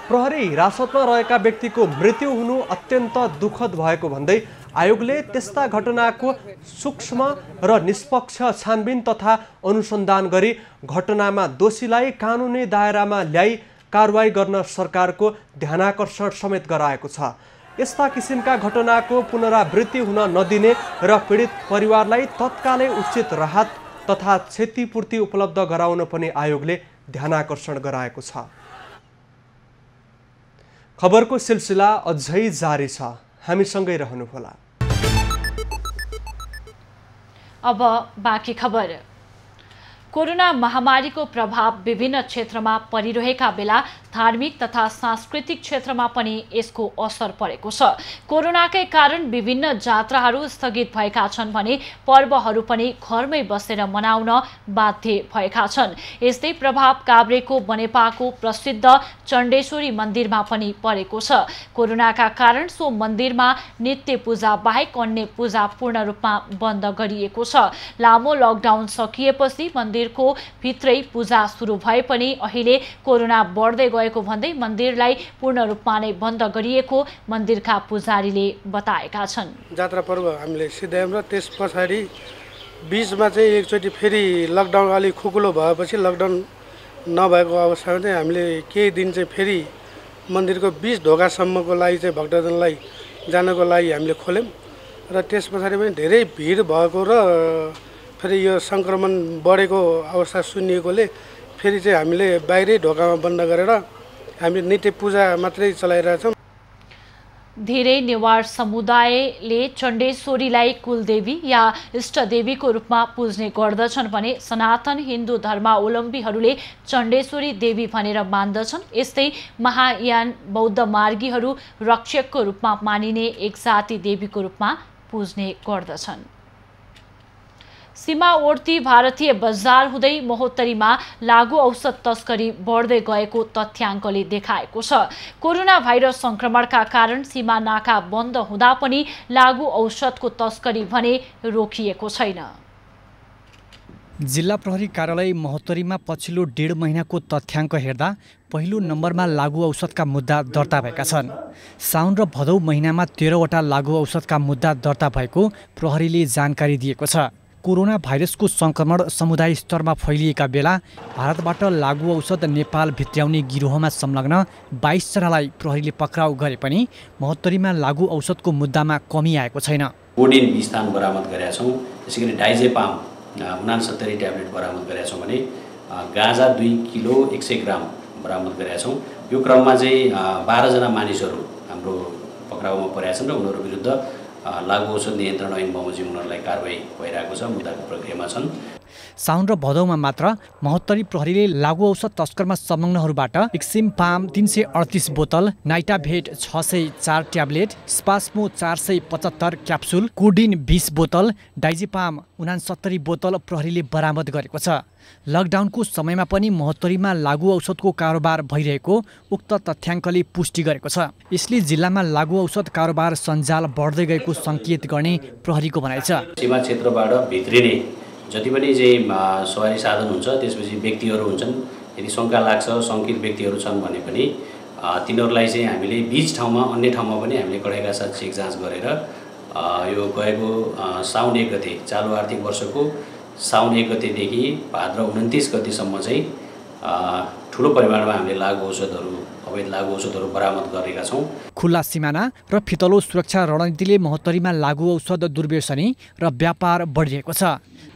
प्रहरी हिरासतमा रहेका व्यक्तिको मृत्यु हुनु अत्यन्त दुःखद भएको भन्दै आयोगले त्यस्ता घटनाको सूक्ष्म र निष्पक्ष छानबिन तथा अनुसन्धान गरी घटनामा दोषीलाई कानुनी दायरामा ल्याई कारवाही गर्न सरकारको ध्यानाकर्षण समेत गराएको छ। यस्ता किसिमका घटनाको पुनरावृत्ति हुन नदिने र पीडित परिवारलाई तत्कालै उचित राहत तथा क्षतिपूर्ति उपलब्ध गराउन पनि आयोगले ध्यानाकर्षण गराएको छ। खबरको सिलसिला अझै जारी छ, हामीसँगै रहनुहोला। अब बाँकी खबर। कोरोना महामारीको प्रभाव विभिन्न क्षेत्रमा परिरहेका बेला धार्मिक तथा सांस्कृतिक क्षेत्रमा पनि यसको असर परेको छ। कोरोनाकै कारण विभिन्न जात्राहरू स्थगित भएका छन् भने पर्वहरू पनि घरमै बसेर मनाउन बाध्य भएका छन्। यस्तै प्रभाव काभ्रेको बनेपाको प्रसिद्ध चण्डेश्वरी मन्दिरमा पनि परेको छ। कोरोनाका कारण सो मन्दिरमा नित्य पूजा बाहेक अन्य पूजा पूर्ण रूपमा बन्द गरिएको छ। लामो लकडाउन सकिएपछि मन्दिरको भित्रै पूजा सुरु भए पनि अहिले कोरोना बढ्दै गएको भन्दै मन्दिरलाई पूर्ण रूपमा नै बन्द गरिएको मन्दिरका पुजारीले बताएका छन्। जात्रा पर्व हामीले सिद्ध्यायौँ र त्यस पछाडि बीचमा चाहिँ एकचोटि फेरि लकडाउन अलिक खुकुलो भएपछि लकडाउन नभएको अवस्थामा चाहिँ हामीले केही दिन चाहिँ फेरि मन्दिरको 20 ढोकासम्मको लागि चाहिँ भक्तजनलाई जानको लागि हामीले खोल्यौँ र त्यस पछाडि पनि धेरै भिड भएको र फेरि यो सङ्क्रमण बढेको अवस्था सुनिएकोले फेरि चाहिँ हामीले बाहिरै ढोकामा बन्द गरेर हामीले नित्य पूजा मात्रै चलाइरहेछौँ। धेरै नेवार समुदायले चण्डेश्वरीलाई कुलदेवी या इष्टदेवीको रूपमा पुज्ने गर्दछन् भने सनातन हिन्दू धर्मावलम्बीहरूले चण्डेश्वरी देवी भनेर मान्दछन्। यस्तै महायान बौद्ध मार्गीहरू रक्षकको रूपमा मानिने एक जाति देवीको रूपमा पुज्ने गर्दछन्। सीमा ओर्ती भारतीय बजार हुँदै महोत्तरीमा लागु औषध तस्करी बढ्दै गएको तथ्याङ्कले देखाएको छ। कोरोना भाइरस संक्रमणका कारण सीमा नाका बन्द हुँदा पनि लागु औषधको तस्करी भने रोकिएको छैन। जिल्ला प्रहरी कार्यालय महोत्तरीमा पछिल्लो 1.5 महिनाको तथ्याङ्क हेर्दा पहिलो नम्बरमा लागु औषधका मुद्दा दर्ता भएका छन्। साउन र भदौ महिनामा 13 वटा लागु औषधका मुद्दा दर्ता भएको प्रहरीले जानकारी दिएको छ। कोरोना भाइरसको संक्रमण समुदाय स्तरमा फैलिएका बेला भारतबाट लागु औषध नेपाल भित्र्याउने गिरोहमा संलग्न 22 जनालाई प्रहरीले पक्राउ गरे पनि महोत्तरीमा लागु औषधको मुद्दामा कमी आएको छैन। कोडिन 20 थान बरामद गरेका छौँ। त्यसैगरी डाइजेपाम 69 ट्याब्लेट बरामद गरेका छौँ भने गाँजा 2 किलो 100 ग्राम बरामद गरेका छौँ। यो क्रममा चाहिँ 12 जना मानिसहरू हाम्रो पक्राउमा परेका छन् र उनीहरू विरुद्ध लागु औषध नियन्त्रण ऐन बमोजिम उनीहरूलाई कारबाही भइरहेको छ, मुद्दाको प्रक्रियामा छन्। साउन र भदौमा मात्र महोत्तरी प्रहरीले लागु औषध तस्करमा संलग्नहरूबाट एक्सिम पाम 338 बोतल, नाइटाभेट 604 ट्याब्लेट, स्पास्मो 475 क्याप्सुल, कोडिन 20 बोतल, डाइजेपाम 69 बोतल प्रहरीले बरामद गरेको छ। लकडाउनको समयमा पनि महोत्तरीमा लागु औषधको कारोबार भइरहेको उक्त तथ्याङ्कले पुष्टि गरेको छ। यसले जिल्लामा लागु औषध कारोबार सञ्जाल बढ्दै गएको सङ्केत गर्ने प्रहरीको भनाइ छ। सीमा क्षेत्रबाट भित्रिने जति पनि चाहिँ सवारी साधन हुन्छ त्यसपछि व्यक्तिहरू हुन्छन्, यदि शङ्का लाग्छ शङ्कित व्यक्तिहरू छन् भने पनि तिनीहरूलाई चाहिँ हामीले बीच ठाउँमा अन्य ठाउँमा पनि हामीले कडाइका साथ चेक जाँच गरेर यो गएको साउन 1 गते चालु आर्थिक वर्षको साउन 1 गतेदेखि भाद्र 29 गतेसम्म चाहिँ ठुलो परिमाणमा हामीले लागु औषधहरू अवैध लागु औषधहरू बरामद गरेका छौँ। खुल्ला सिमाना र फितलो सुरक्षा रणनीतिले महोत्तरीमा लागु औषध दुर्व्यसनी र व्यापार बढिरहेको छ।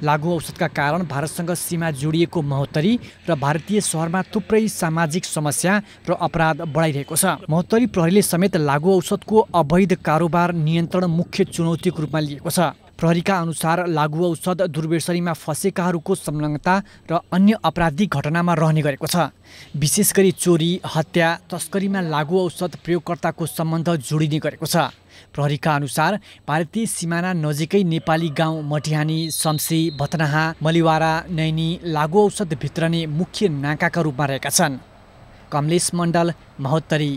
लागु औषधका कारण भारतसँग सीमा जोडिएको महोत्तरी र भारतीय सहरमा थुप्रै सामाजिक समस्या र अपराध बढाइरहेको छ। महोत्तरी प्रहरीले समेत लागु औषधको अवैध कारोबार नियन्त्रण मुख्य चुनौतीको रूपमा लिएको छ। प्रहरीका अनुसार लागु औषध दुर्व्यसनीमा फँसेकाहरूको संलग्नता र अन्य आपराधिक घटनामा रहने गरेको छ। विशेष गरी चोरी, हत्या, तस्करीमा लागु औषध प्रयोगकर्ताको सम्बन्ध जोडिने गरेको छ। प्रहरीका अनुसार भारतीय सिमाना नजिकै नेपाली गाउँ मटिहानी, शम्सी, भतनाहा, मलिवारा, नैनी लागु औषध भित्रने मुख्य नाकाका रूपमा रहेका छन्। कमलेश मण्डल, महोत्तरी।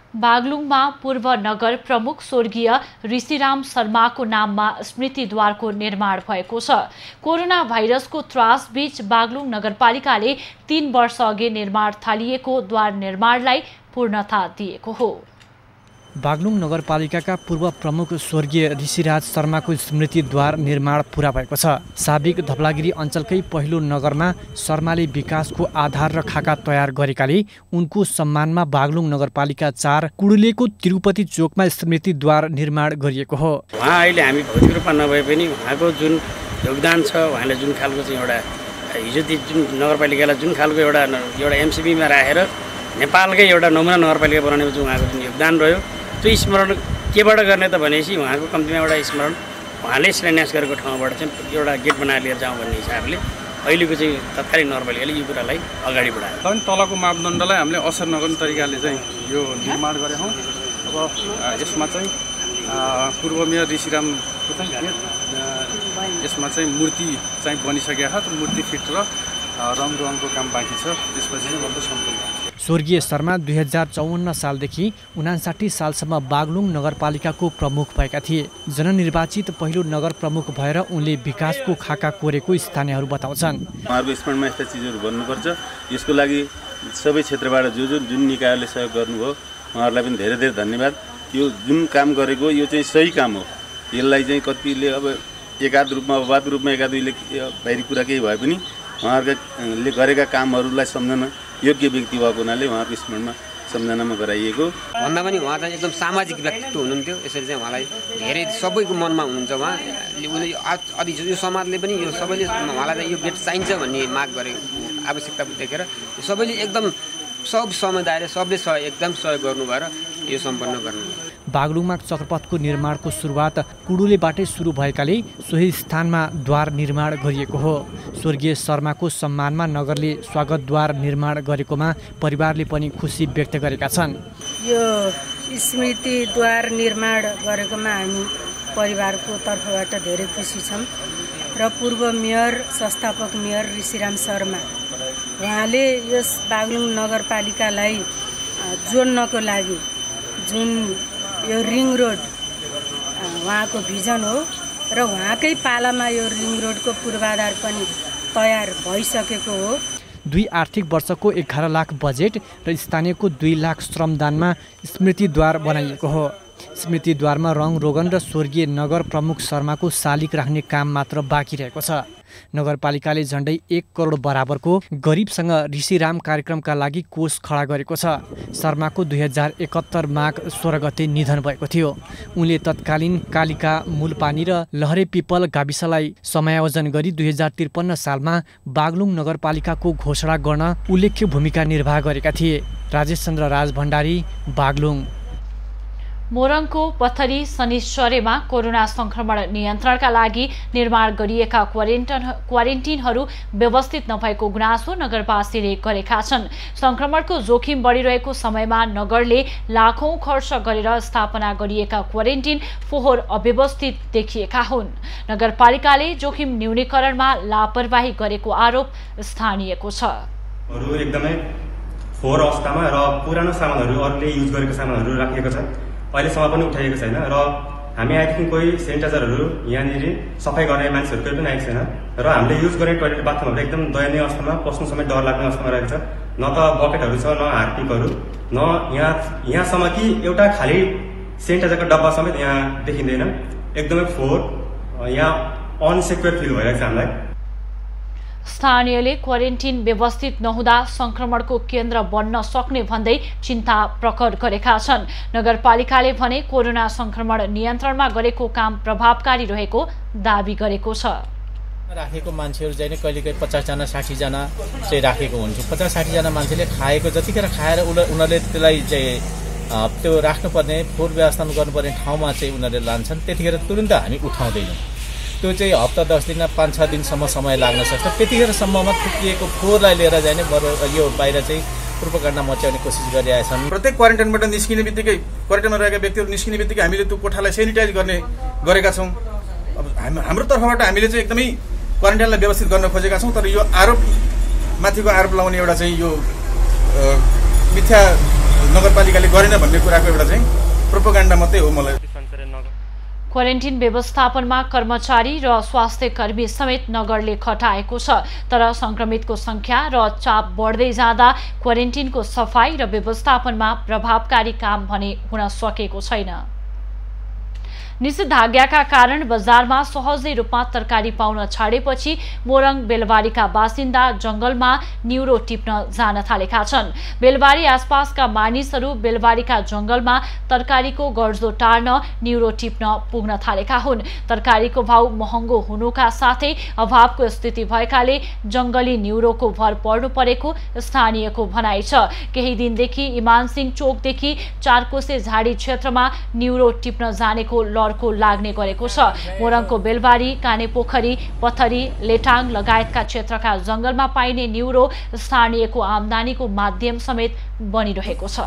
बागलुङमा पूर्व नगर प्रमुख स्वर्गीय ऋषिराम शर्माको नाममा स्मृतिद्वारको निर्माण भएको छ। कोरोना भाइरसको त्रासबीच बागलुङ नगरपालिकाले 3 वर्ष अघि निर्माण थालिएको द्वार निर्माणलाई पूर्णता दिएको हो। बागलुङ नगरपालिकाका पूर्व प्रमुख स्वर्गीय ऋषिराज शर्माको स्मृतिद्वार निर्माण पुरा भएको छ। साबिक धवलागिरी अञ्चलकै पहिलो नगरमा शर्माले विकासको आधार र खाका तयार गरेकाले उनको सम्मानमा बागलुङ नगरपालिका 4 कुडुलेको तिरुपति चोकमा स्मृतिद्वार निर्माण गरिएको हो। उहाँ अहिले हामी भौतिक रूपमा नभए पनि उहाँको जुन योगदान छ, उहाँले जुन खालको चाहिँ एउटा हिजो जुन नगरपालिकालाई जुन खालको एउटा एमसिपीमा राखेर नेपालकै एउटा नमुना नगरपालिका बनाउनेमा चाहिँ उहाँको जुन योगदान रह्यो त्यो स्मरण केबाट गर्ने त भनेपछि उहाँको कम्तीमा एउटा स्मरण उहाँले शिलान्यास गरेको ठाउँबाट चाहिँ एउटा गेट बनाएर लिएर जाउँ भन्ने हिसाबले अहिलेको चाहिँ तत्कालीन नगरपालिकाले यो कुरालाई अगाडि बढायो। अनि तलको मापदण्डलाई हामीले असर नगर्ने तरिकाले चाहिँ यो निर्माण गरेका छौँ। अब यसमा चाहिँ पूर्व मेयर ऋषिरामको चाहिँ यसमा चाहिँ मूर्ति चाहिँ बनिसकेको छ। त्यो मूर्ति फिट र रङको काम बाँकी छ, त्यसपछि चाहिँ मात्र सम्पूर्ण। स्वर्गीय शर्मा 2054 सालदेखि 59 सालसम्म बागलुङ नगरपालिकाको प्रमुख भएका थिए। जननिर्वाचित पहिलो नगर प्रमुख भएर उनले विकासको खाका कोरेको स्थानीयहरू बताउँछन्। उहाँहरूको स्मरणमा यस्ता चिजहरू बन्नुपर्छ। यसको लागि सबै क्षेत्रबाट जुन निकायले सहयोग गर्नुभयो उहाँहरूलाई पनि धेरै धेरै धन्यवाद। यो जुन काम गरेको यो चाहिँ सही काम हो। यसलाई चाहिँ कतिले अब एकाध रूपमा अपवाद रूपमा एकादुईले बाहिरी कुरा केही भए पनि उहाँहरूले गरेका कामहरूलाई सम्झन योग्य व्यक्ति भएको हुनाले उहाँको स्मरणमा सम्झनामा गराइएको। भन्दा पनि उहाँ चाहिँ एकदम सामाजिक व्यक्तित्व हुनुहुन्थ्यो। यसरी चाहिँ उहाँलाई धेरै सबैको मनमा हुनुहुन्छ। उहाँले अझ यो समाजले पनि यो सबैले उहाँलाई चाहिँ यो गेट चाहिन्छ भन्ने माग गरेको आवश्यकता देखेर सबैले एकदम सब समुदायले सबले एकदम सहयोग गर्नु भएर यो सम्पन्न गर्नु। बागलुङमा चक्रपथको निर्माणको सुरुवात कुडुलेबाटै सुरु भएकाले सोही स्थानमा द्वार निर्माण गरिएको हो। स्वर्गीय शर्माको सम्मानमा नगरले स्वागतद्वार निर्माण गरेकोमा परिवारले पनि खुसी व्यक्त गरेका छन्। यो स्मृतिद्वार निर्माण गरेकोमा हामी परिवारको तर्फबाट धेरै खुसी छौँ र पूर्व मेयर संस्थापक मेयर ऋषिराम शर्मा उहाँले यस बागलुङ नगरपालिकालाई जोड्नको लागि जुन यो रिङ रोड उहाँको भिजन हो र उहाँकै पालामा यो रिङ रोडको पूर्वाधार पनि तयार भइसकेको हो। 2 आर्थिक वर्षको 11 लाख बजेट र स्थानीयको 2 लाख श्रमदानमा स्मृतिद्वार बनाइएको हो। स्मृतिद्वारमा रङ रोगन र स्वर्गीय नगर प्रमुख शर्माको शालिग राख्ने काम मात्र बाँकी रहेको छ। नगरपालिकाले झन्डै 1 करोड बराबरको गरिबसँग ऋषिराम कार्यक्रमका लागि कोष खडा गरेको छ। शर्माको 2071 माघ 16 गते निधन भएको थियो। उनले तत्कालीन कालिका, मूलपानी र लहरे पिपल गाविसलाई समायोजन गरी 2053 सालमा बागलुङ नगरपालिकाको घोषणा गर्न उल्लेख्य भूमिका निर्वाह गरेका थिए। राजेश चन्द्र राज भण्डारी, बागलुङ। मोरङको पथरी शनिश्चरेमा कोरोना संक्रमण नियन्त्रणका लागि निर्माण गरिएका क्वारेन्टिनहरू व्यवस्थित नभएको गुनासो नगरवासीले गरेका छन्। संक्रमणको जोखिम बढिरहेको समयमा नगरले लाखौं खर्च गरेर स्थापना गरिएका क्वारेन्टिन फोहोर अव्यवस्थित देखिएका हुन्। नगरपालिकाले जोखिम न्यूनीकरणमा लापरवाही गरेको आरोप स्थानीयको छ। एकदमै फोहोर अवस्थामा र पुरानो सामानहरू अरूले युज गरेको सामानहरू राखिएको छ। अहिलेसम्म पनि उठाइएको छैन र हामी आएदेखि कोही सेनिटाइजरहरू यहाँनिर सफाइ गर्ने मान्छेहरू कोही पनि आएको छैन र हामीले युज गर्ने टोइलेट बाथरुमहरू एकदम दयनीय अवस्थामा, पस्नु समय डर लाग्ने अवस्थामा रहेको छ। न त बकेटहरू छ, न हार्पिकहरू, न यहाँसम्म कि एउटा खाली सेनिटाइजरको डब्बा समेत यहाँ देखिँदैन। एकदमै फोहोर, यहाँ अनसेक्योर फिल भइरहेको छ हामीलाई। स्थानीयले क्वारेन्टिन व्यवस्थित नहुँदा संक्रमणको केन्द्र बन्न सक्ने भन्दै चिन्ता प्रकट गरेका छन्। नगरपालिकाले भने कोरोना संक्रमण नियन्त्रणमा गरेको काम प्रभावकारी रहेको दाबी गरेको छ। राखेको मान्छेहरू चाहिँ कहिलेकाहीँ 50 जना 60 जना चाहिँ राखेको हुन्छ। 50-60 जना मान्छेले खाएको जतिखेर खाएर उनीहरूले त्यसलाई चाहिँ त्यो राख्नुपर्ने फोहोर व्यवस्थापन गर्नुपर्ने ठाउँमा चाहिँ उनीहरूले लान्छन्। त्यतिखेर तुरुन्त हामी उठाउँदैनौँ। त्यो चाहिँ हप्ता 10 दिन 5-6 दिनसम्म समय लाग्न सक्छ। त्यतिखेरसम्ममा थुकिएको फोहोरलाई लिएर जाने बरु यो बाहिर चाहिँ प्रोपोगन्डा मचाउने कोसिस गरिरहेका छन्। प्रत्येक क्वारेन्टाइनबाट निस्किने बित्तिकै क्वारेन्टाइनमा रहेका व्यक्तिहरू निस्किने बित्तिकै हामीले त्यो कोठालाई सेनिटाइज गरेका छौँ। अब हाम्रो तर्फबाट हामीले चाहिँ एकदमै क्वारेन्टाइनलाई व्यवस्थित गर्न खोजेका छौँ। तर यो माथिको आरोप लगाउने एउटा चाहिँ यो मिथ्या नगरपालिकाले गरेन भन्ने कुराको एउटा चाहिँ प्रोपोगन्डा मात्रै हो। मलाई क्वारेन्टिन व्यवस्थापनमा कर्मचारी र स्वास्थ्य कर्मी समेत नगरले खटाएको छ। तर संक्रमितको संख्या र चाप बढ्दै जाँदा क्वारेन्टिनको सफाई र व्यवस्थापनमा प्रभावकारी काम भने हुन सकेको छैन। निषेधाज्ञाका कारण बजारमा सहजै रूपमा तरकारी पाउन छाडेपछि मोरङ बेलबारीका बासिन्दा जंगलमा न्युरो टिप्न जान थालेका छन्। बेलबारी आसपासका मानिसहरू बेलबारीका जंगलमा तरकारीको गर्जो टार्न न्युरो टिप्न पुग्न थालेका हुन्। तरकारीको भाउ महँगो हुनुका साथै अभावको स्थिति भएकाले जंगली न्युरोको भर पर्नु परेको स्थानीयको भनाइ छ। केही दिनदेखि इमानसिंह चोकदेखि चारकोसे झाडी क्षेत्रमा न्युरो टिप्न जानेको को लाग्ने गरेको छ। मोरङको बेलबारी, कानेपोखरी, पथरी, लेटाङ लगायतका क्षेत्रका जंगलमा पाइने न्युरो स्थानीयको आमदानीको माध्यम समेत बनिरहेको छ।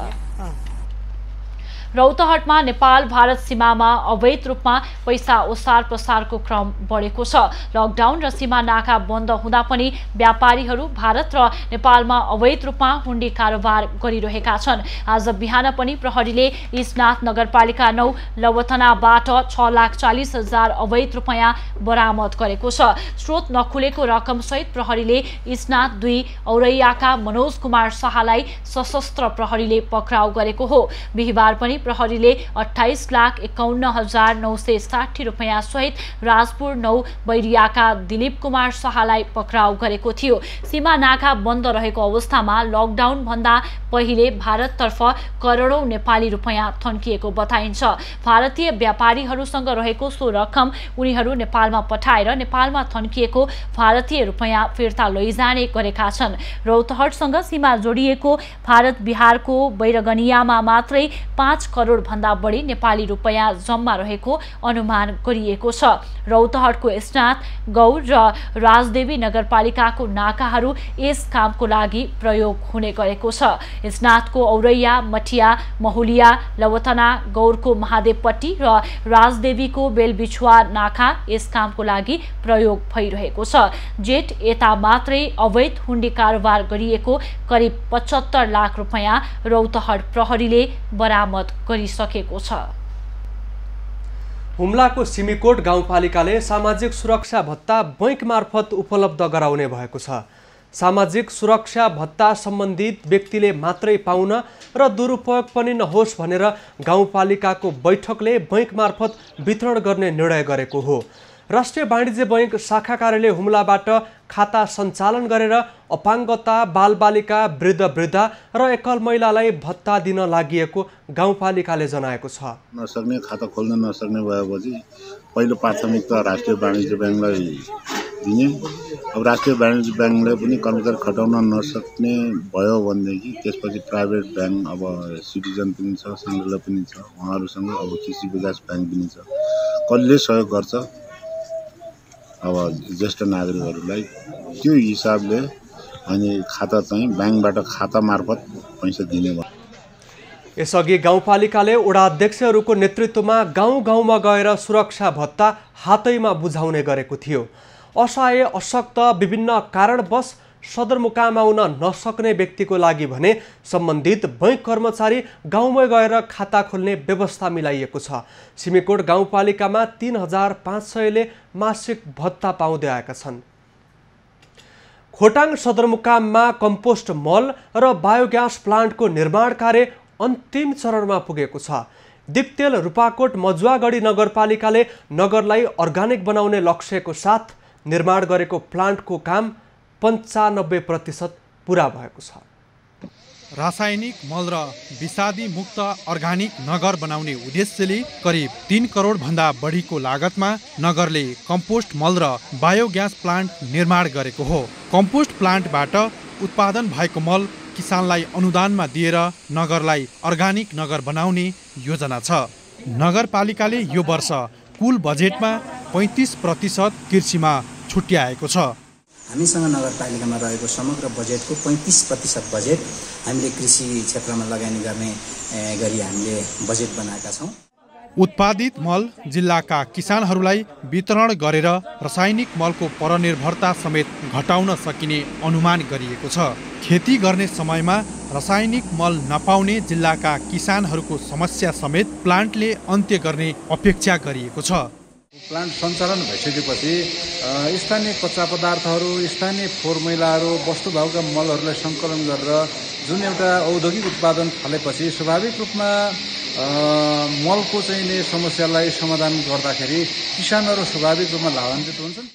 रौतहटमा नेपाल भारत सीमामा अवैध रूपमा पैसा ओसार प्रसारको क्रम बढेको छ। लकडाउन र सीमा नाका बन्द हुँदा पनि व्यापारीहरू भारत र नेपालमा अवैध रूपमा हुण्डी कारोबार गरिरहेका छन्। आज बिहान पनि प्रहरीले इस्नाथ नगरपालिका 9 लवथनाबाट 6,40,000 अवैध रुपैयाँ बरामद गरेको छ। स्रोत नखुलेको रकम सहित प्रहरीले इस्नाथ 2 औरैयाका मनोज कुमार शाहलाई सशस्त्र प्रहरीले पक्राउ गरेको हो। बिहिबार पनि प्रहरीले 28,51,960 रुपैयाँ सहित राजपुर 9 बैरियाका दिलीप कुमार शाहलाई पक्राउ गरेको थियो। सीमा नाका बन्द रहेको अवस्थामा लकडाउन भन्दा पहिले भारततर्फ करोडौं नेपाली रुपैयाँ थन्किएको बताइन्छ। भारतीय व्यापारीहरूसँग रहेको सो रकम उनीहरू नेपालमा पठाएर नेपालमा थन्किएको भारतीय रुपैयाँ फिर्ता लैजाने गरेका छन्। रौतहटसँग सीमा जोडिएको भारत बिहारको बैरगनियामा मात्रै 5 करोड भन्दा बढी नेपाली रुपैयाँ जम्मा रहेको अनुमान गरिएको छ। रौतहटको स्नात, गौर र राजदेवी नगरपालिकाको नाकाहरू यस कामको लागि प्रयोग हुने गरेको छ। स्नातको औरैया, मटिया, महुलिया, लवथना, गौरको महादेवपट्टी र राजदेवीको बेलबिछुवा नाका यस कामको लागि प्रयोग भइरहेको छ। जेठ यता मात्रै अवैध हुण्डी कारोबार गरिएको करिब 75 लाख रुपैयाँ रौतहट प्रहरीले बरामद गरिसकेको छ। हुम्लाको सिमीकोट गाउँपालिकाले सामाजिक सुरक्षा भत्ता बैंक मार्फत उपलब्ध गराउने भएको छ। सामाजिक सुरक्षा भत्ता सम्बन्धित व्यक्तिले मात्रै पाउन र दुरुपयोग पनि नहोस् भनेर गाउँपालिकाको बैठकले बैंक मार्फत वितरण गर्ने निर्णय गरेको हो। राष्ट्रिय वाणिज्य बैंक शाखा कार्यालय हुम्लाबाट खाता सञ्चालन गरेर अपाङ्गता, बालबालिका, वृद्ध र एकल महिलालाई भत्ता दिन लागिएको गाउँपालिकाले जनाएको छ। नसक्ने, खाता खोल्न नसक्ने भएपछि पहिलो प्राथमिकता राष्ट्रिय वाणिज्य बैंकलाई दिने। अब राष्ट्रिय वाणिज्य बैंकले पनि कर्मचारी खटाउन नसक्ने भयो भनेदेखि त्यसपछि प्राइभेट बैंक, अब सिटिजन पनि छ, सेन्ट्रल पनि छ, उहाँहरूसँग अब कृषि विकास बैंक पनि छ, कसले सहयोग गर्छ अब ज्येष्ठ नागरिकहरूलाई त्यो हिसाबले अनि खाता चाहिँ बैंकबाट खाता मार्फत पैसा दिने भयो। यसअघि गाउँपालिकाले वडा अध्यक्षहरूको नेतृत्वमा गाउँ-गाउँमा गएर सुरक्षा भत्ता हातैमा बुझाउने गरेको थियो। असहाय, अशक्त, विभिन्न कारणवश सदरमुकाम आउन नसक्ने व्यक्तिको लागि भने सम्बन्धित बैंक कर्मचारी गाउँमै गएर खाता खोल्ने व्यवस्था मिलाइएको छ। सिमीकोट गाउँपालिकामा 3,500ले मासिक भत्ता पाउँदै आएका छन्। खोटाङ सदरमुकाममा कम्पोस्ट मल र बायोग्यास प्लान्टको निर्माण कार्य अन्तिम चरणमा पुगेको छ। दिक्तेल, रूपाकोट, मजुवागढी नगरपालिकाले नगरलाई अर्गानिक बनाउने लक्ष्यको साथ निर्माण गरेको प्लान्टको काम 95% पुरा भएको छ। रासायनिक मल र विषादी मुक्त अर्गानिक नगर बनाउने उद्देश्यले करिब 3 करोड भन्दा बढीको लागतमा नगरले कम्पोस्ट मल र बायोग्यास प्लान्ट निर्माण गरेको हो। कम्पोस्ट प्लान्टबाट उत्पादन भएको मल किसानलाई अनुदानमा दिएर नगरलाई अर्गानिक नगर बनाउने योजना छ। नगरपालिकाले यो वर्ष कुल बजेटमा 35% कृषिमा छुट्याएको छ। हामीसँग नगरपालिकामा रहेको समग्र बजेटको 35% बजेट हामीले कृषि क्षेत्रमा लगानी गर्ने गरी हामीले बजेट बनाएका छौँ। उत्पादित मल जिल्लाका किसानहरूलाई वितरण गरेर रासायनिक मलको परनिर्भरता समेत घटाउन सकिने अनुमान गरिएको छ। खेती गर्ने समयमा रासायनिक मल नपाउने जिल्लाका किसानहरूको समस्या समेत प्लान्टले अन्त्य गर्ने अपेक्षा गरिएको छ। प्लान्ट सञ्चालन भइसकेपछि स्थानीय कच्चा पदार्थहरू, स्थानीय फोहोर मैलाहरू, वस्तुभावका मलहरूलाई सङ्कलन गरेर जुन एउटा औद्योगिक उत्पादन थालेपछि स्वाभाविक रूपमा मलको चाहिने समस्यालाई समाधान गर्दाखेरि किसानहरू स्वाभाविक रूपमा लाभान्वित हुन्छन्।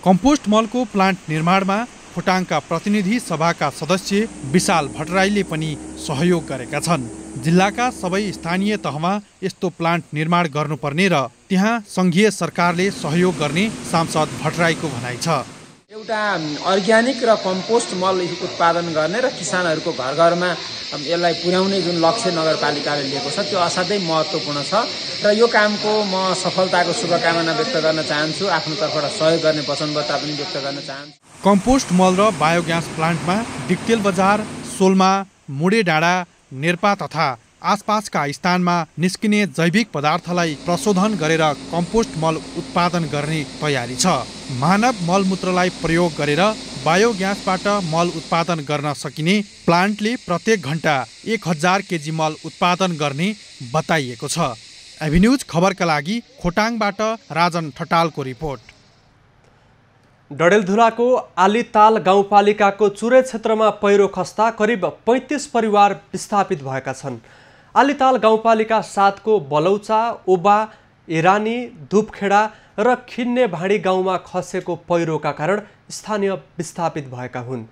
कम्पोस्ट मलको प्लान्ट निर्माणमा खोटाङका प्रतिनिधि सभाका सदस्य विशाल भट्टराईले पनि सहयोग गरेका छन्। जिल्लाका सबै स्थानीय तहमा यस्तो प्लान्ट निर्माण गर्नुपर्ने र त्यहाँ सङ्घीय सरकारले सहयोग गर्ने सांसद भट्टराईको भनाइ छ। एउटा अर्ग्यानिक र कम्पोस्ट मल उत्पादन गर्ने र किसानहरूको घर घरमा यसलाई पुर्याउने जुन लक्ष्य नगरपालिकाले लिएको छ त्यो असाध्यै महत्त्वपूर्ण छ र यो कामको म सफलताको शुभकामना व्यक्त गर्न चाहन्छु। आफ्नो तर्फबाट सहयोग गर्ने वचनबद्धता पनि व्यक्त गर्न चाहन्छु। कम्पोस्ट मल र बायोग्यास प्लान्टमा डिक्टेल बजार, सोल्मा, मुडे डाँडा, नेर्पा तथा आसपासका स्थानमा निस्किने जैविक पदार्थलाई प्रशोधन गरेर कम्पोस्ट मल उत्पादन गर्ने तयारी छ। मानव मलमूत्रलाई प्रयोग गरेर बायोग्यासबाट मल उत्पादन गर्न सकिने प्लान्टले प्रत्येक घण्टा 1000 केजी मल उत्पादन गर्ने बताइएको छ। एभिन्यूज खबरका लागि खोटाङबाट राजन ठटालको रिपोर्ट। डडेलधुराको आलीताल गाउँपालिकाको चुरे क्षेत्रमा पहिरो खस्दा करिब 35 परिवार विस्थापित भएका छन्। आलीताल गाउँपालिका 7 को बलौचा, ओबा, एरानी, धुपखेडा र खिन्ने भाँडी गाउँमा खसेको पहिरोका कारण स्थानीय विस्थापित भएका हुन्।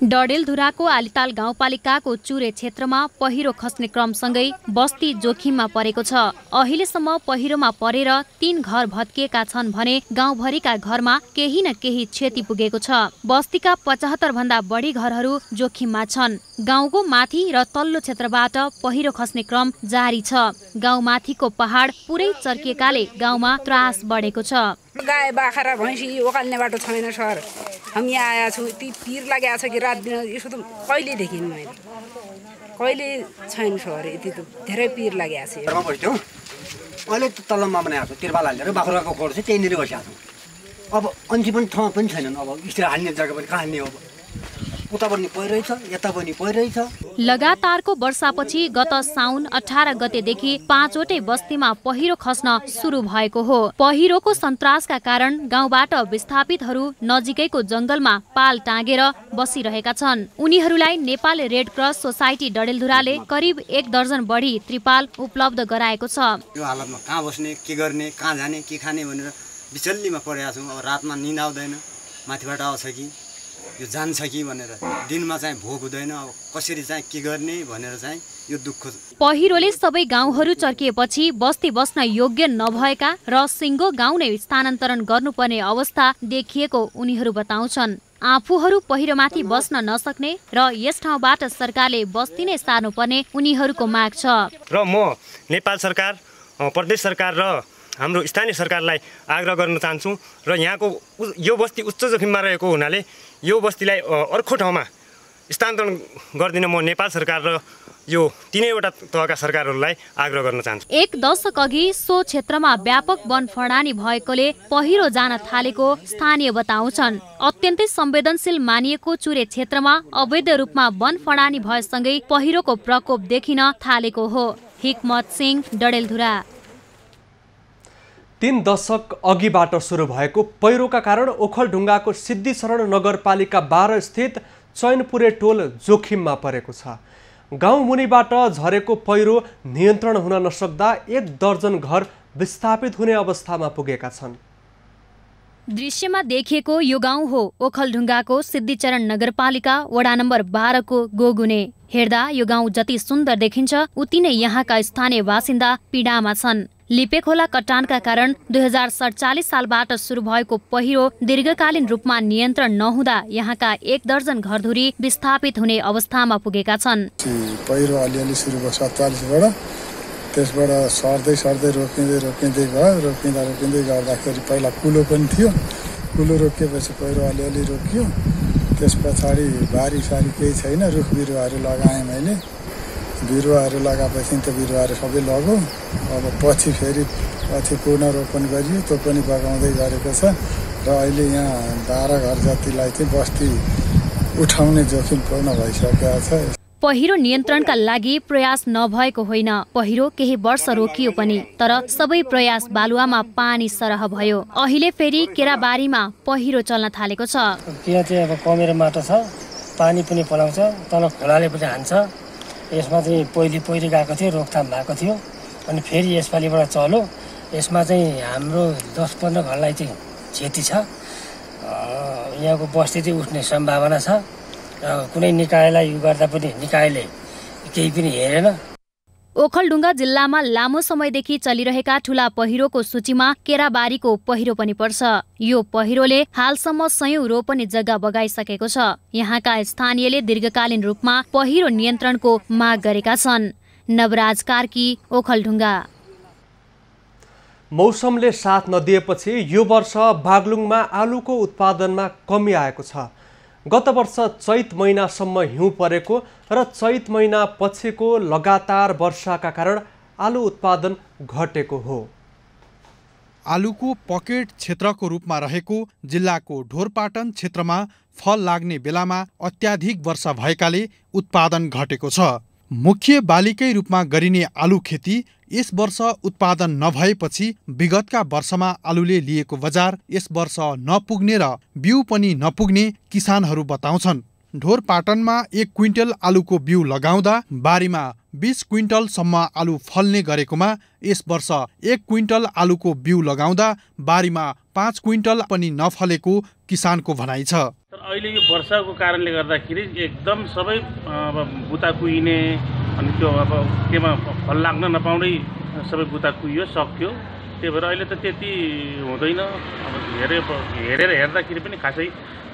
डडेलधुराको आलीताल गाउँपालिकाको चुरे क्षेत्रमा पहिरो खस्ने क्रमसँगै बस्ती जोखिममा परेको छ। अहिलेसम्म पहिरोमा परेर 3 घर भत्किएका छन् भने गाउँभरिका घरमा केही न केही क्षति पुगेको छ। बस्तीका 75 भन्दा बढी घरहरू जोखिममा छन्। गाउँको माथि र तल्लो क्षेत्रबाट पहिरो खस्ने क्रम जारी छ। गाउँमाथिको पहाड पुरै चर्किएकाले गाउँमा त्रास बढेको छ। गाई बाख्रा भैँसी ओकाल्ने बाटो छैन सर। हामी आएका छौँ, यति पिर लागेको छ कि रात दिन यसो त कहिले देखिनँ मैले, कहिले छैन सर। यति त धेरै पिर लागेको छ। अहिले त तल्लोमा बनाएको छु, तिरपाल हालेर बाख्राको खोर चाहिँ त्यहीँनिर बसेको छु। अब अन्ति पनि ठाउँ पनि छैनन्। अब स्थिर हाल्ने जग्गा पनि कहाँ हाल्ने? अब उता पनि पहिरहेछ, यता पनि पहिरहेछ। लगातारको वर्षापछि गत साउन 18 गतेदेखि 5वटै बस्तीमा पहिरो खस्न सुरु भएको हो। पहिरोको सन्तासका कारण गाउँबाट विस्थापितहरू नजिकैको जंगलमा पाल टाँगेर बसिरहेका छन्। उनीहरूलाई नेपाल रेड क्रस सोसाइटी डडेलधुराले करिब 1 दर्जन बढी त्रिपाल उपलब्ध गराएको छ। यो हालतमा कहाँ बस्ने, के गर्ने, कहाँ जाने, के खाने भनेर बिचल्लीमा परेका छौँ। अब रातमा निद आउँदैन, माथिबाट आउँछ कि यो जान्छ कि भनेर, दिनमा चाहिँ भोक हुँदैन। अब कसरी चाहिँ के गर्ने भनेर चाहिँ यो दुःख। पहिरोले सबै गाउँहरू चर्किएपछि बस्ती बस्न योग्य नभएका र सिङ्गो गाउँ नै स्थानान्तरण गर्नुपर्ने अवस्था देखिएको उनीहरू बताउँछन्। आफूहरू पहिरोमाथि बस्न नसक्ने र यस ठाउँबाट सरकारले बस्ती नै सार्नुपर्ने उनीहरूको माग छ। र म नेपाल सरकार, प्रदेश सरकार र हाम्रो स्थानीय सरकारलाई आग्रह गर्न चाहन्छु र यहाँको यो बस्ती उच्च जोखिममा रहेको हुनाले यो बस्तीलाई अर्को ठाउँमा स्थानान्तरण गरिदिन म नेपाल सरकार र यो तीनैवटा तहका सरकारहरूलाई आग्रह गर्न चाहन्छु। 1 दशक अघि सो क्षेत्रमा व्यापक वन फडानी भएकोले पहिरो जान थालेको स्थानीय बताउँछन्। अत्यन्तै संवेदनशील मानिएको चुरे क्षेत्रमा अवैध रूपमा वन फडानी भएसँगै पहिरोको प्रकोप देखिन थालेको हो। हिकमत सिंह, डडेलधुरा। 3 दशक अघिबाट सुरु भएको पहिरोका कारण ओखलढुङ्गाको सिद्धिशरण नगरपालिका 12 स्थित चैनपुरे टोल जोखिममा परेको छ। गाउँ मुनिबाट झरेको पहिरो नियन्त्रण हुन नसक्दा 1 दर्जन घर विस्थापित हुने अवस्थामा पुगेका छन्। दृश्यमा देखिएको यो गाउँ हो ओखलढुङ्गाको सिद्धिचरण नगरपालिका वडा नम्बर 12 को गोगुने। हेर्दा यो गाउँ जति सुन्दर देखिन्छ उति नै यहाँका स्थानीय बासिन्दा पीडामा छन्। लिपेखोला कटानका कारण 2047 सालबाट सुरु भएको पहिरो दीर्घकालीन रूपमा नियन्त्रण नहुँदा यहाँका 1 दर्जन घरधुरी विस्थापित हुने अवस्थामा पुगेका छन्। पहिरो अलिअलि सुरु भयो 47बाट, त्यसबाट सर्दै रोकिँदै भयो। रोकिँदै गर्दाखेरि पहिला कुलो पनि थियो, कुलो रोकिएपछि पहिरो अलिअलि रोकियो। त्यस पछाडि बारीसारी केही छैन, रुख बिरुवाहरू लगाएँ मैले। बिरुवाहरू लगाएपछि त्यो बिरुवाहरू सबै लग्यो। अब पछि पुनरोपण गरियो, त्यो पनि बगाउँदै गरेको छ र अहिले यहाँ 12 घर जतिलाई चाहिँ बस्ती उठाउने जोखिम पूर्ण भइसकेको छ। पहिरो नियन्त्रणका लागि प्रयास नभएको होइन, पहिरो केही वर्ष रोकियो पनि, तर सबै प्रयास बालुवामा पानी सरह भयो। अहिले फेरि केराबारीमा पहिरो चल्न थालेको छ। यहाँ चाहिँ अब कमेरो माटो छ, पानी पनि पलाउँछ, तल खोलाले पनि हान्छ। यसमा चाहिँ पहिरो गएको थियो, रोकथाम भएको थियो, अनि फेरि यसपालिबाट चल्यो। यसमा चाहिँ हाम्रो 10-15 घरलाई चाहिँ क्षति छ। यहाँको बस्ती चाहिँ उठ्ने सम्भावना छ। कुनै निकायलाई यो गर्दा पनि निकायले केही पनि हेरेन। ओखलढुङ्गा जिल्लामा लामो समयदेखि चलिरहेका ठूला पहिरोको सूचीमा केराबारीको पहिरो पनि पर्छ। यो पहिरोले हालसम्म 100 रोपनी जग्गा बगाइसकेको छ। यहाँका स्थानीयले दीर्घकालीन रूपमा पहिरो नियन्त्रणको माग गरेका छन्। नवराज कार्की, ओखलढुङ्गा। मौसमले साथ नदिएपछि यो वर्ष बागलुङमा आलुको उत्पादनमा कमी आएको छ। गत वर्ष चैत महिनासम्म हिउँ परेको र चैत महिना पछिको लगातार वर्षाका कारण आलु उत्पादन घटेको हो। आलुको पकेट क्षेत्रको रूपमा रहेको जिल्लाको ढोरपाटन क्षेत्रमा फल लाग्ने बेलामा अत्याधिक वर्षा भएकाले उत्पादन घटेको छ। मुख्य बालीकै रूपमा गरिने आलु खेती यस वर्ष उत्पादन नभएपछि विगतका वर्षमा आलुले लिएको बजार यस वर्ष नपुग्ने र बिउ पनि नपुग्ने किसानहरू बताउँछन्। ढोरपाटनमा 1 क्विन्टल आलुको बिउ लगाउँदा बारीमा 20 क्विन्टलसम्म आलु फल्ने गरेकोमा यस वर्ष 1 क्विन्टल आलुको बिउ लगाउँदा बारीमा 5 क्विन्टल पनि नफलेको किसानको भनाइ छ। तर अहिले यो वर्षाको कारणले गर्दाखेरि एकदम सबै बुता कुहिने, अनि त्यो अब त्यसमा फल लाग्न नपाउँदै सबै बुता कुहियो, सक्यो। त्यही भएर अहिले त त्यति हुँदैन। अब हेरेर हेर्दाखेरि पनि खासै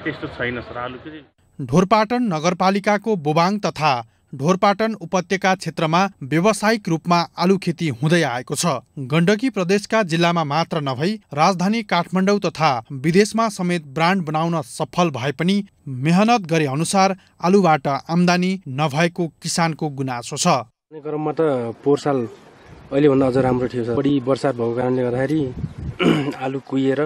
त्यस्तो छैन सर आलुको चाहिँ। ढोरपाटन नगरपालिकाको बोबाङ तथा ढोरपाटन उपत्यका क्षेत्रमा व्यावसायिक रूपमा आलु खेती हुँदै आएको छ। गण्डकी प्रदेशका जिल्लामा मात्र नभई राजधानी काठमाडौँ तथा विदेशमा समेत ब्रान्ड बनाउन सफल भए पनि मेहनत गरे अनुसार आलुबाट आम्दानी नभएको किसानको गुनासो छ। क्रममा त पोहोर साल अहिलेभन्दा अझ राम्रो थियो। बढी वर्षा भएको कारणले गर्दाखेरि आलु कुहिएर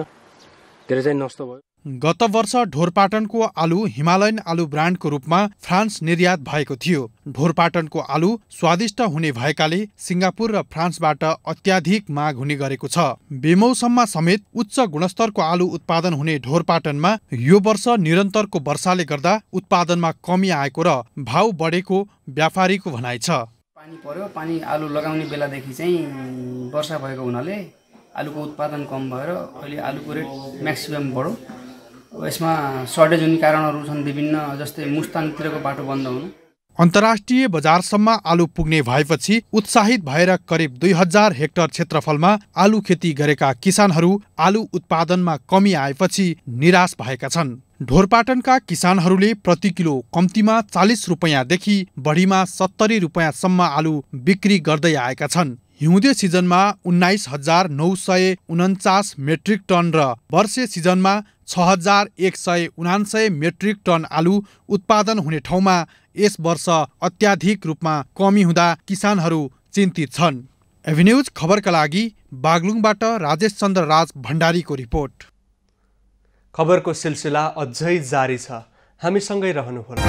धेरै चाहिँ नष्ट भयो। गत वर्ष ढोरपाटनको आलु हिमालयन आलु ब्रान्डको रूपमा फ्रान्स निर्यात भएको थियो। ढोरपाटनको आलु स्वादिष्ट हुने भएकाले सिङ्गापुर र फ्रान्सबाट अत्याधिक माग हुने गरेको छ। बेमौसममा समेत उच्च गुणस्तरको आलु उत्पादन हुने ढोरपाटनमा यो वर्ष निरन्तरको वर्षाले गर्दा उत्पादनमा कमी आएको र भाउ बढेको व्यापारीको भनाइ छ। पानी पर्यो, पानी आलु लगाउने बेलादेखि चाहिँ वर्षा भएको हुनाले आलुको उत्पादन कम भएर अहिले आलुको रेट म्याक्सिमम बढ्यो। यसमा सर्टेज हुने कारणहरू छन् विभिन्न, जस्तै मुस्ताङतिरको बाटो बन्द हुनु। अन्तर्राष्ट्रिय बजारसम्म आलु पुग्ने भएपछि उत्साहित भएर करिब 2000 हेक्टर क्षेत्रफलमा आलु खेती गरेका किसानहरू आलु उत्पादनमा कमी आएपछि निराश भएका छन्। ढोरपाटनका किसानहरूले प्रति किलो कम्तीमा 40 रुपैयाँदेखि बढीमा 70 रुपैयाँसम्म आलु बिक्री गर्दै आएका छन्। हिउँदे सिजनमा 19,949 मेट्रिक टन र वर्षे सिजनमा 6,179 मेट्रिक टन आलु उत्पादन हुने ठाउँमा यस वर्ष अत्याधिक रूपमा कमी हुँदा किसानहरू चिन्तित छन्। एभिन्यूज खबरका लागि बागलुङबाट राजेश चन्द्र राज भण्डारीको रिपोर्ट। खबरको सिलसिला अझै जारी छ, हामीसँगै रहनुहोला।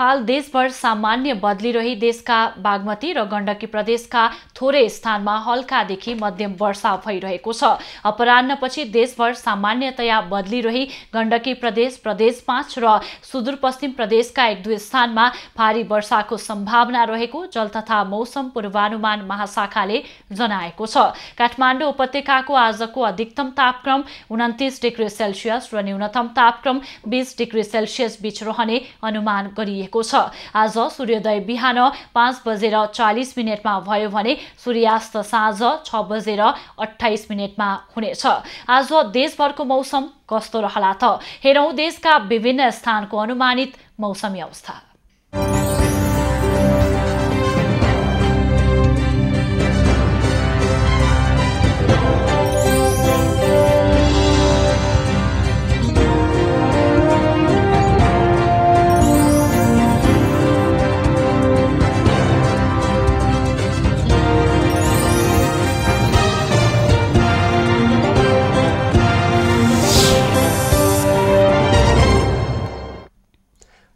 हाल देशभर सामान्य बदलिरही देशका बागमती र गण्डकी प्रदेशका थोरै स्थानमा हल्कादेखि मध्यम वर्षा भइरहेको छ। अपराह्नपछि देशभर सामान्यतया बदलिरही गण्डकी प्रदेश, प्रदेश 5 र सुदूरपश्चिम प्रदेशका 1-2 स्थानमा भारी वर्षाको सम्भावना रहेको जल तथा मौसम पूर्वानुमान महाशाखाले जनाएको छ। काठमाडौँ उपत्यकाको आजको अधिकतम तापक्रम 29 डिग्री सेल्सियस र न्यूनतम तापक्रम 20 डिग्री सेल्सियस बीच रहने अनुमान गरिएको छ। आज सूर्योदय बिहान 5:40 भयो भने सूर्यास्त साँझ 6:28 हुनेछ। आज देशभरको मौसम कस्तो रहला त? हेरौं देशका विभिन्न स्थानको अनुमानित मौसमी अवस्था।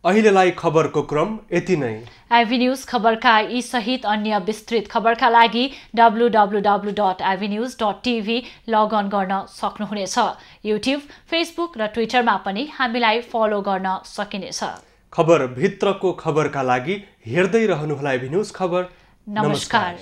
अहिलेलाई खबरको क्रम यति नै। आइभी न्यूज खबरका यी सहित अन्य विस्तृत खबरका लागि www.ivnews.tv लगअन गर्न सक्नुहुनेछ। युट्युब, फेसबुक र ट्विटरमा पनि हामीलाई फलो गर्न सकिनेछ। खबर भित्रको खबरका लागि हेर्दै रहनुहोला आइभी न्यूज खबर। नमस्कार।